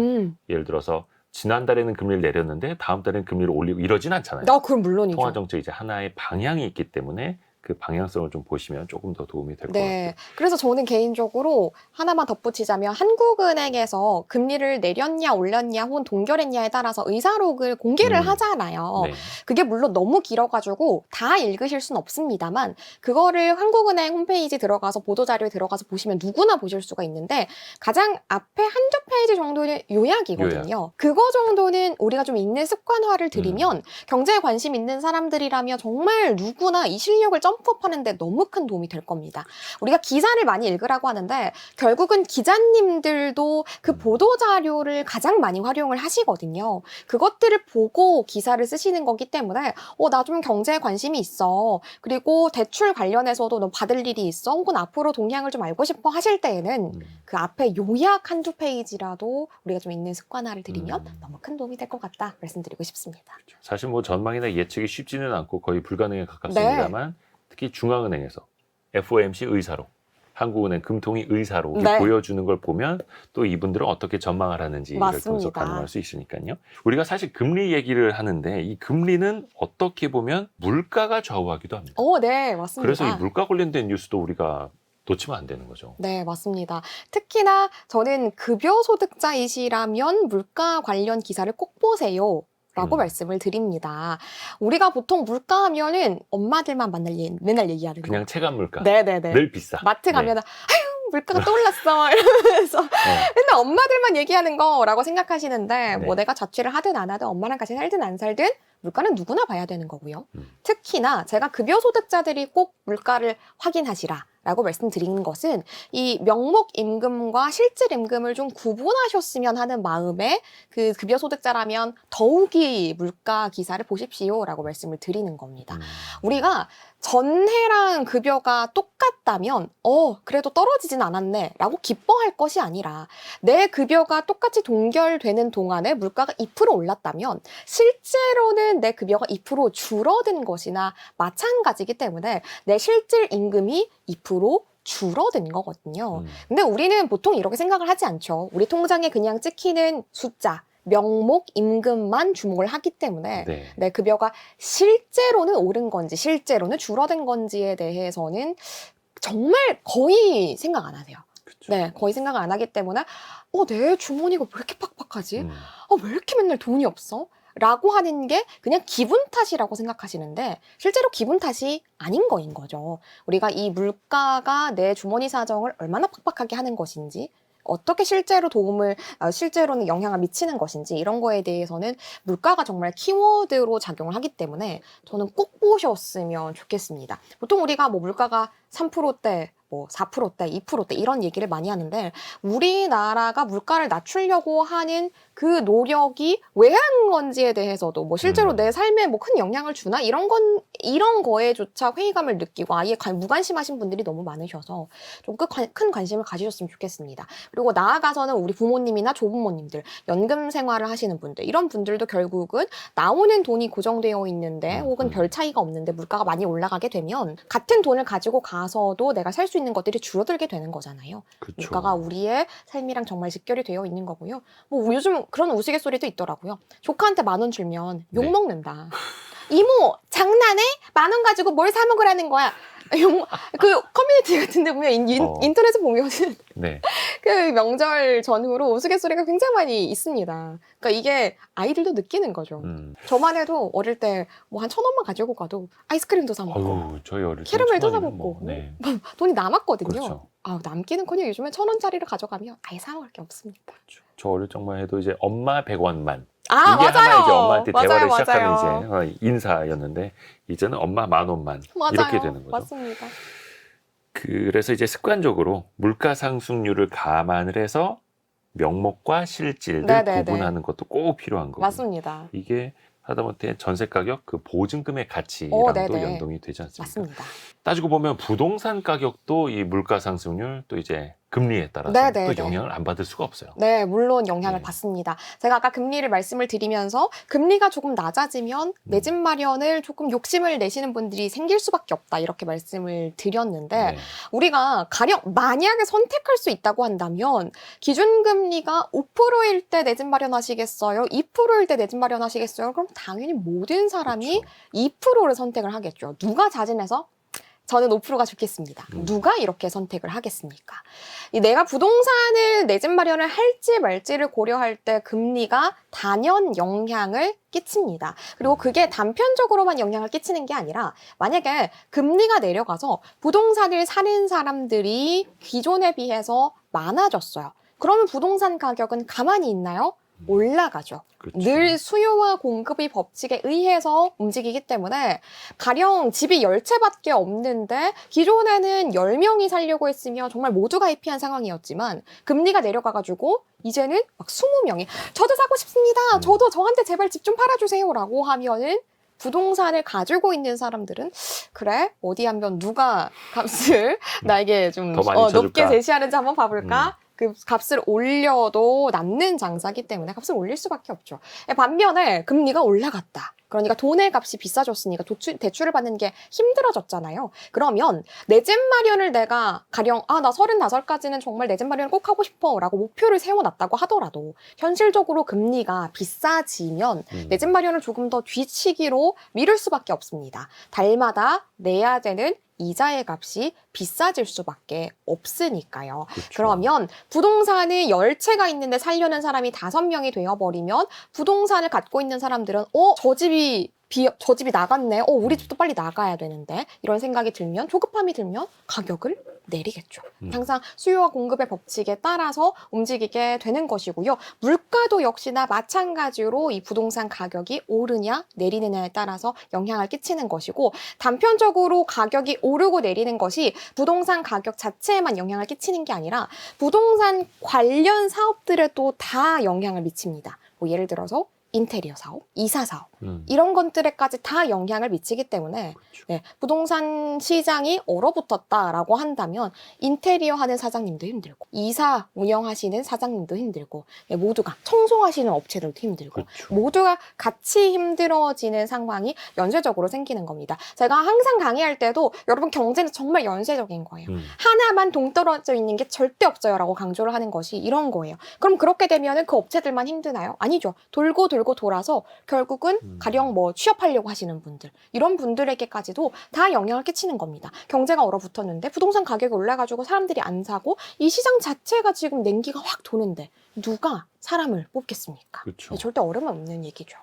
예를 들어서 지난달에는 금리를 내렸는데 다음 달에는 금리를 올리고 이러진 않잖아요. 그럼 물론이죠. 통화정책 이제 하나의 방향이 있기 때문에 그 방향성을 좀 보시면 조금 더 도움이 될 것 같아요. 그래서 저는 개인적으로 하나만 덧붙이자면 한국은행에서 금리를 내렸냐 올렸냐 혹은 동결했냐에 따라서 의사록을 공개를 하잖아요. 네. 그게 물론 너무 길어가지고 다 읽으실 수는 없습니다만 그거를 한국은행 홈페이지 들어가서 보도자료에 들어가서 보시면 누구나 보실 수가 있는데 가장 앞에 한두 페이지 정도는 요약이거든요. 그거 정도는 우리가 좀 읽는 습관화를 들이면 경제에 관심 있는 사람들이라면 정말 누구나 이 실력을 점프업하는데 너무 큰 도움이 될 겁니다. 우리가 기사를 많이 읽으라고 하는데 결국은 기자님들도 그 보도자료를 가장 많이 활용을 하시거든요. 그것들을 보고 기사를 쓰시는 거기 때문에 나 좀 경제에 관심이 있어. 그리고 대출 관련해서도 너 받을 일이 있어. 혹은 앞으로 동향을 좀 알고 싶어 하실 때에는 그 앞에 요약 한두 페이지라도 우리가 좀 읽는 습관화를 들이면 너무 큰 도움이 될 것 같다 말씀드리고 싶습니다. 사실 전망이나 예측이 쉽지는 않고 거의 불가능에 가깝습니다만 특히 중앙은행에서 FOMC 의사록, 한국은행 금통위 의사록이 보여주는 걸 보면 또 이분들은 어떻게 전망을 하는지를 분석 가능할 수 있으니까요. 우리가 사실 금리 얘기를 하는데 이 금리는 어떻게 보면 물가가 좌우하기도 합니다. 네, 맞습니다. 그래서 이 물가 관련된 뉴스도 우리가 놓치면 안 되는 거죠. 네, 맞습니다. 특히나 저는 급여소득자이시라면 물가 관련 기사를 꼭 보세요. 라고 말씀을 드립니다. 우리가 보통 물가 하면은 엄마들만 맨날 얘기하는 그냥 거. 체감 물가. 네네네. 늘 비싸. 마트 가면은 아유 물가가 떠올랐어 이러면서 맨날 엄마들만 얘기하는 거라고 생각하시는데 내가 자취를 하든 안 하든 엄마랑 같이 살든 안 살든 물가는 누구나 봐야 되는 거고요. 특히나 제가 급여소득자들이 꼭 물가를 확인하시라 라고 말씀드리는 것은 이 명목 임금과 실질 임금을 좀 구분하셨으면 하는 마음에 그 급여소득자라면 더욱이 물가 기사를 보십시오 라고 말씀을 드리는 겁니다. 우리가 전해랑 급여가 똑같다면 그래도 떨어지진 않았네 라고 기뻐할 것이 아니라 내 급여가 똑같이 동결되는 동안에 물가가 2% 올랐다면 실제로는 내 급여가 2% 줄어든 것이나 마찬가지이기 때문에 내 실질 임금이 2% 줄어든 거거든요. 근데 우리는 보통 이렇게 생각을 하지 않죠. 우리 통장에 그냥 찍히는 숫자, 명목 임금만 주목을 하기 때문에 내 급여가 실제로는 오른 건지 실제로는 줄어든 건지에 대해서는 정말 거의 생각 안 하세요. 그쵸. 거의 생각을 안 하기 때문에 내 주머니가 왜 이렇게 팍팍하지? 왜 이렇게 맨날 돈이 없어? 라고 하는 게 그냥 기분 탓이라고 생각하시는데 실제로 기분 탓이 아닌 거인 거죠. 우리가 이 물가가 내 주머니 사정을 얼마나 팍팍하게 하는 것인지 어떻게 실제로는 영향을 미치는 것인지 이런 거에 대해서는 물가가 정말 키워드로 작용을 하기 때문에 저는 꼭 보셨으면 좋겠습니다. 보통 우리가 뭐 물가가 3%대, 뭐 4%대, 2%대 이런 얘기를 많이 하는데 우리나라가 물가를 낮추려고 하는 그 노력이 왜 한 건지에 대해서도 뭐 실제로 내 삶에 뭐 큰 영향을 주나 이런 거에조차 회의감을 느끼고 아예 무관심하신 분들이 너무 많으셔서 좀 큰 관심을 가지셨으면 좋겠습니다. 그리고 나아가서는 우리 부모님이나 조부모님들, 연금 생활을 하시는 분들 이런 분들도 결국은 나오는 돈이 고정되어 있는데 혹은 별 차이가 없는데 물가가 많이 올라가게 되면 같은 돈을 가지고 가서도 내가 살 수 있는 것들이 줄어들게 되는 거잖아요. 그쵸. 물가가 우리의 삶이랑 정말 직결이 되어 있는 거고요. 뭐 요즘 그런 우스갯소리도 있더라고요. 조카한테 10,000원 주면 네. 욕먹는다. 이모 장난해? 10,000원 가지고 뭘 사 먹으라는 거야. 그 커뮤니티 같은데 보면 인터넷에 보면은 네. 그 명절 전후로 우스갯소리가 굉장히 많이 있습니다. 그러니까 이게 아이들도 느끼는 거죠. 저만 해도 어릴 때 뭐 한 1,000원만 가지고 가도 아이스크림도 사 먹고 어우, 저희 어릴 때 캐러멜도 사 1,000원이면 먹고 뭐, 네. 돈이 남았거든요. 그렇죠. 남기는커녕 요즘엔 1,000원짜리를 가져가면 아예 사 먹을 게 없습니다. 그렇죠. 저 어릴 적만 해도 이제 엄마 100원만. 아, 이게 맞아요. 하나 이제 엄마한테 대화를 맞아요. 시작하는 이제 인사였는데 이제는 엄마 10,000원만 맞아요. 이렇게 되는 거죠. 맞습니다. 그래서 이제 습관적으로 물가 상승률을 감안을 해서 명목과 실질을 네네네. 구분하는 것도 꼭 필요한 거고요. 맞습니다. 이게 하다못해 전세 가격 그 보증금의 가치랑도 네네. 연동이 되지 않습니까? 맞습니다. 따지고 보면 부동산 가격도 이 물가 상승률 또 이제 금리에 따라서 네네네. 또 영향을 안 받을 수가 없어요. 네, 물론 영향을 네. 받습니다. 제가 아까 금리를 말씀을 드리면서 금리가 조금 낮아지면 내 집 마련을 조금 욕심을 내시는 분들이 생길 수밖에 없다 이렇게 말씀을 드렸는데 네. 우리가 가령 만약에 선택할 수 있다고 한다면 기준금리가 5%일 때 내 집 마련하시겠어요? 2%일 때 내 집 마련하시겠어요? 그럼 당연히 모든 사람이 그렇죠. 2%를 선택을 하겠죠. 누가 자진해서 저는 5%가 좋겠습니다. 누가 이렇게 선택을 하겠습니까? 내가 부동산을 내 집 마련을 할지 말지를 고려할 때 금리가 단연 영향을 끼칩니다. 그리고 그게 단편적으로만 영향을 끼치는 게 아니라 만약에 금리가 내려가서 부동산을 사는 사람들이 기존에 비해서 많아졌어요. 그러면 부동산 가격은 가만히 있나요? 올라가죠. 그렇죠. 늘 수요와 공급의 법칙에 의해서 움직이기 때문에 가령 집이 10채밖에 없는데 기존에는 10명이 살려고 했으면 정말 모두가 해피한 상황이었지만 금리가 내려가가지고 이제는 막 20명이 저도 사고 싶습니다. 저도 저한테 제발 집 좀 팔아주세요 라고 하면은 부동산을 가지고 있는 사람들은 그래 어디 한번 누가 값을 나에게 좀 더 많이 높게 쳐줄까? 제시하는지 한번 봐볼까? 그 값을 올려도 남는 장사기 때문에 값을 올릴 수밖에 없죠. 반면에 금리가 올라갔다. 그러니까 돈의 값이 비싸졌으니까 대출을 받는 게 힘들어졌잖아요. 그러면 내 집 마련을 내가 가령 나 35까지는 정말 내 집 마련을 꼭 하고 싶어 라고 목표를 세워놨다고 하더라도 현실적으로 금리가 비싸지면 내 집 마련을 조금 더 뒤치기로 미룰 수밖에 없습니다. 달마다 내야 되는 이자의 값이 비싸질 수밖에 없으니까요. 그렇죠. 그러면 부동산이 10채가 있는데 살려는 사람이 5명이 되어버리면 부동산을 갖고 있는 사람들은 저 집이 나갔네. 우리 집도 빨리 나가야 되는데. 이런 생각이 들면, 조급함이 들면 가격을 내리겠죠. 항상 수요와 공급의 법칙에 따라서 움직이게 되는 것이고요. 물가도 역시나 마찬가지로 이 부동산 가격이 오르냐 내리느냐에 따라서 영향을 끼치는 것이고 단편적으로 가격이 오르고 내리는 것이 부동산 가격 자체에만 영향을 끼치는 게 아니라 부동산 관련 사업들에도 다 영향을 미칩니다. 뭐 예를 들어서 인테리어 사업, 이사 사업 이런 것들에까지 다 영향을 미치기 때문에 그렇죠. 네, 부동산 시장이 얼어붙었다라고 한다면 인테리어 하는 사장님도 힘들고 이사 운영하시는 사장님도 힘들고 네, 모두가 청소하시는 업체들도 힘들고 그렇죠. 모두가 같이 힘들어지는 상황이 연쇄적으로 생기는 겁니다. 제가 항상 강의할 때도 여러분 경제는 정말 연쇄적인 거예요. 하나만 동떨어져 있는 게 절대 없어요 라고 강조를 하는 것이 이런 거예요. 그럼 그렇게 되면 그 업체들만 힘드나요? 아니죠. 돌고 돌아서 결국은 가령 뭐 취업하려고 하시는 분들 이런 분들에게까지도 다 영향을 끼치는 겁니다. 경제가 얼어붙었는데 부동산 가격이 올라가지고 사람들이 안 사고 이 시장 자체가 지금 냉기가 확 도는데 누가 사람을 뽑겠습니까? 그렇죠. 절대 어려움 없는 얘기죠.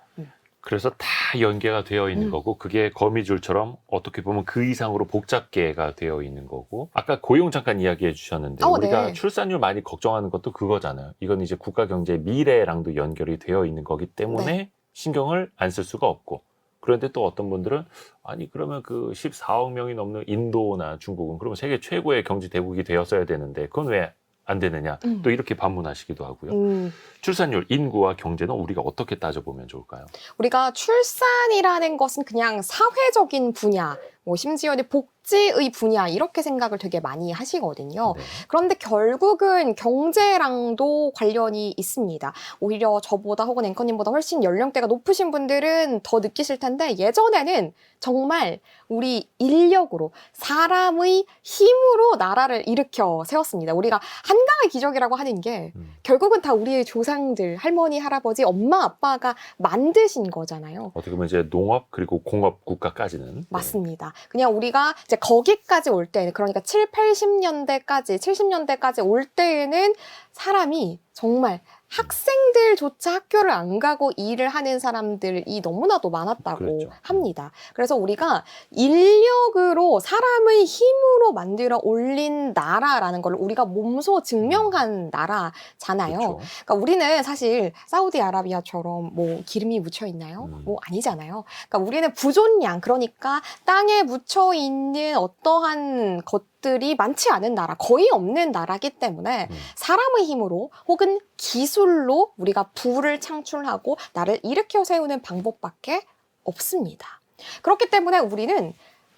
그래서 다 연계가 되어 있는 거고 그게 거미줄처럼 어떻게 보면 그 이상으로 복잡계가 되어 있는 거고 아까 고용 잠깐 이야기해 주셨는데 우리가 네. 출산율 많이 걱정하는 것도 그거잖아요. 이건 이제 국가 경제 미래랑도 연결이 되어 있는 거기 때문에 신경을 안 쓸 수가 없고 그런데 또 어떤 분들은 아니 그러면 그 14억 명이 넘는 인도나 중국은 그러면 세계 최고의 경제 대국이 되었어야 되는데 그건 왜 안 되느냐 또 이렇게 반문하시기도 하고요. 출산율, 인구와 경제는 우리가 어떻게 따져보면 좋을까요? 우리가 출산이라는 것은 그냥 사회적인 분야, 뭐 심지어는 복지의 분야 이렇게 생각을 되게 많이 하시거든요. 네. 그런데 결국은 경제랑도 관련이 있습니다. 오히려 저보다 혹은 앵커님보다 훨씬 연령대가 높으신 분들은 더 느끼실 텐데 예전에는 정말 우리 인력으로 사람의 힘으로 나라를 일으켜 세웠습니다. 우리가 한강의 기적이라고 하는 게 결국은 다 우리의 조상들, 할머니, 할아버지, 엄마, 아빠가 만드신 거잖아요. 어떻게 보면 이제 농업 그리고 공업 국가까지는 맞습니다. 그냥 우리가 이제 거기까지 올 때는 그러니까 7, 80년대까지, 70년대까지 올 때에는 사람이 정말 학생들조차 학교를 안 가고 일을 하는 사람들이 너무나도 많았다고 그렇죠. 합니다. 그래서 우리가 인력으로 사람의 힘으로 만들어 올린 나라라는 걸 우리가 몸소 증명한 나라잖아요. 그렇죠. 그러니까 우리는 사실 사우디아라비아처럼 뭐 기름이 묻혀 있나요? 뭐 아니잖아요. 그러니까 우리는 부존량, 그러니까 땅에 묻혀 있는 어떠한 것들이 많지 않은 나라, 거의 없는 나라기 때문에 사람의 힘으로 혹은 기술로 우리가 부를 창출하고 나를 일으켜 세우는 방법밖에 없습니다. 그렇기 때문에 우리는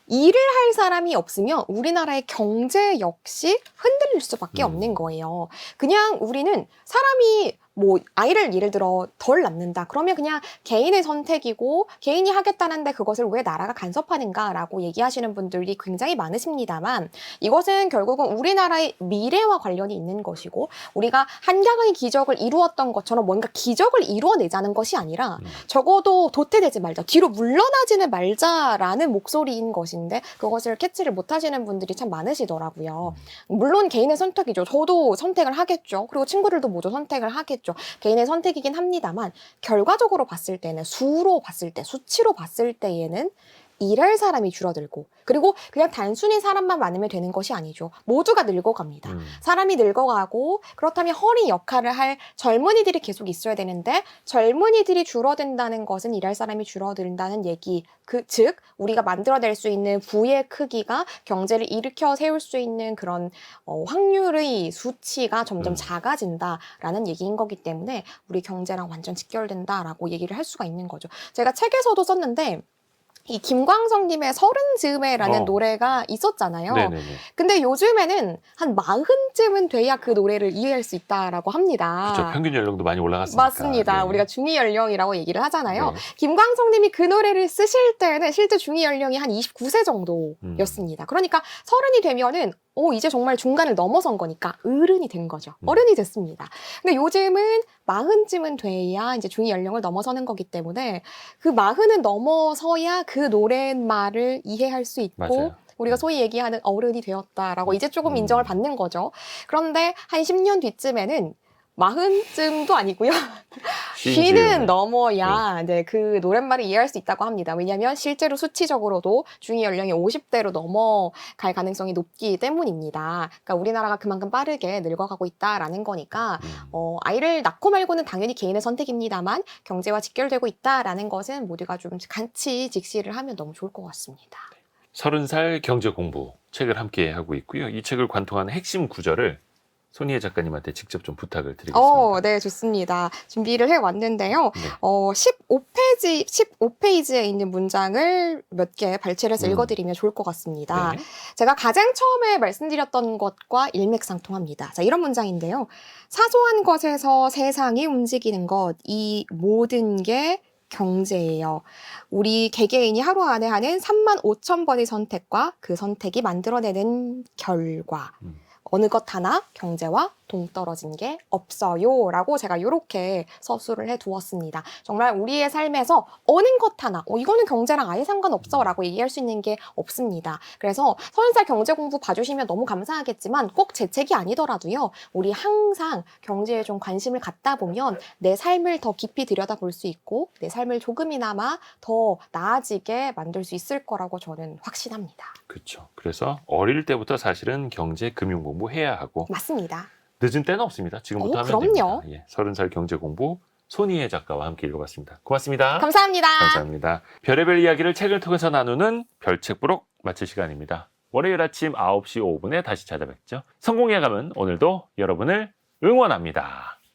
일을 할 사람이 없으면 우리나라의 경제 역시 흔들릴 수밖에 없는 거예요. 그냥 우리는 사람이 뭐 아이를 예를 들어 덜 낳는다. 그러면 그냥 개인의 선택이고 개인이 하겠다는데 그것을 왜 나라가 간섭하는가라고 얘기하시는 분들이 굉장히 많으십니다만 이것은 결국은 우리나라의 미래와 관련이 있는 것이고 우리가 한강의 기적을 이루었던 것처럼 뭔가 기적을 이루어내자는 것이 아니라 적어도 도태되지 말자, 뒤로 물러나지는 말자라는 목소리인 것인데 그것을 캐치를 못하시는 분들이 참 많으시더라고요. 물론 개인의 선택이죠. 저도 선택을 하겠죠. 그리고 친구들도 모두 선택을 하겠죠. 개인의 선택이긴 합니다만 결과적으로 봤을 때는 수로 봤을 때, 수치로 봤을 때에는 일할 사람이 줄어들고 그리고 그냥 단순히 사람만 많으면 되는 것이 아니죠. 모두가 늙어갑니다. 사람이 늙어가고 그렇다면 허리 역할을 할 젊은이들이 계속 있어야 되는데 젊은이들이 줄어든다는 것은 일할 사람이 줄어든다는 얘기, 즉 우리가 만들어낼 수 있는 부의 크기가 경제를 일으켜 세울 수 있는 그런 확률의 수치가 점점 작아진다라는 얘기인 거기 때문에 우리 경제랑 완전 직결된다라고 얘기를 할 수가 있는 거죠. 제가 책에서도 썼는데 이 김광석님의 서른 즈음에라는 노래가 있었잖아요. 네네네. 근데 요즘에는 한 40쯤은 돼야 그 노래를 이해할 수 있다라고 합니다. 그렇죠. 평균 연령도 많이 올라갔으니까. 맞습니다. 네. 우리가 중위 연령이라고 얘기를 하잖아요. 네. 김광석님이 그 노래를 쓰실 때는 실제 중위 연령이 한 29세 정도였습니다. 그러니까 서른이 되면은 이제 정말 중간을 넘어선 거니까 어른이 된 거죠. 어른이 됐습니다. 근데 요즘은 40쯤은 돼야 이제 중위 연령을 넘어서는 거기 때문에 그 40은 넘어서야 그 노랫말을 이해할 수 있고 맞아요. 우리가 소위 얘기하는 어른이 되었다라고 이제 조금 인정을 받는 거죠. 그런데 한 10년 뒤쯤에는 40쯤도 아니고요. 쉰은 넘어야 네, 그 노랫말을 이해할 수 있다고 합니다. 왜냐하면 실제로 수치적으로도 중위 연령이 50대로 넘어갈 가능성이 높기 때문입니다. 그러니까 우리나라가 그만큼 빠르게 늙어가고 있다라는 거니까 아이를 낳고 말고는 당연히 개인의 선택입니다만 경제와 직결되고 있다라는 것은 모두가 좀 같이 직시를 하면 너무 좋을 것 같습니다. 30살 경제 공부 책을 함께 하고 있고요. 이 책을 관통하는 핵심 구절을 손희애 작가님한테 직접 좀 부탁을 드리겠습니다. 네, 좋습니다. 준비를 해왔는데요. 네. 15페이지에 있는 문장을 몇 개 발췌를 해서 읽어드리면 좋을 것 같습니다. 네. 제가 가장 처음에 말씀드렸던 것과 일맥상통합니다. 자, 이런 문장인데요. 사소한 것에서 세상이 움직이는 것, 이 모든 게 경제예요. 우리 개개인이 하루 안에 하는 35,000번의 선택과 그 선택이 만들어내는 결과. 어느 것 하나 경제와 동떨어진 게 없어요 라고 제가 이렇게 서술을 해두었습니다. 정말 우리의 삶에서 어느 것 하나 이거는 경제랑 아예 상관없어 라고 얘기할 수 있는 게 없습니다. 그래서 30살 경제 공부 봐주시면 너무 감사하겠지만 꼭 제 책이 아니더라도요. 우리 항상 경제에 좀 관심을 갖다 보면 내 삶을 더 깊이 들여다볼 수 있고 내 삶을 조금이나마 더 나아지게 만들 수 있을 거라고 저는 확신합니다. 그렇죠. 그래서 어릴 때부터 사실은 경제, 금융 공부 해야 하고 맞습니다. 늦은 때는 없습니다. 지금부터 하면 그럼요. 됩니다. 예, 30살 경제 공부 손희애 작가와 함께 읽어봤습니다. 고맙습니다. 감사합니다. 감사합니다. 별의별 이야기를 책을 통해서 나누는 별책 부록 마칠 시간입니다. 월요일 아침 9시 5분에 다시 찾아뵙죠. 성공해 가면 오늘도 여러분을 응원합니다.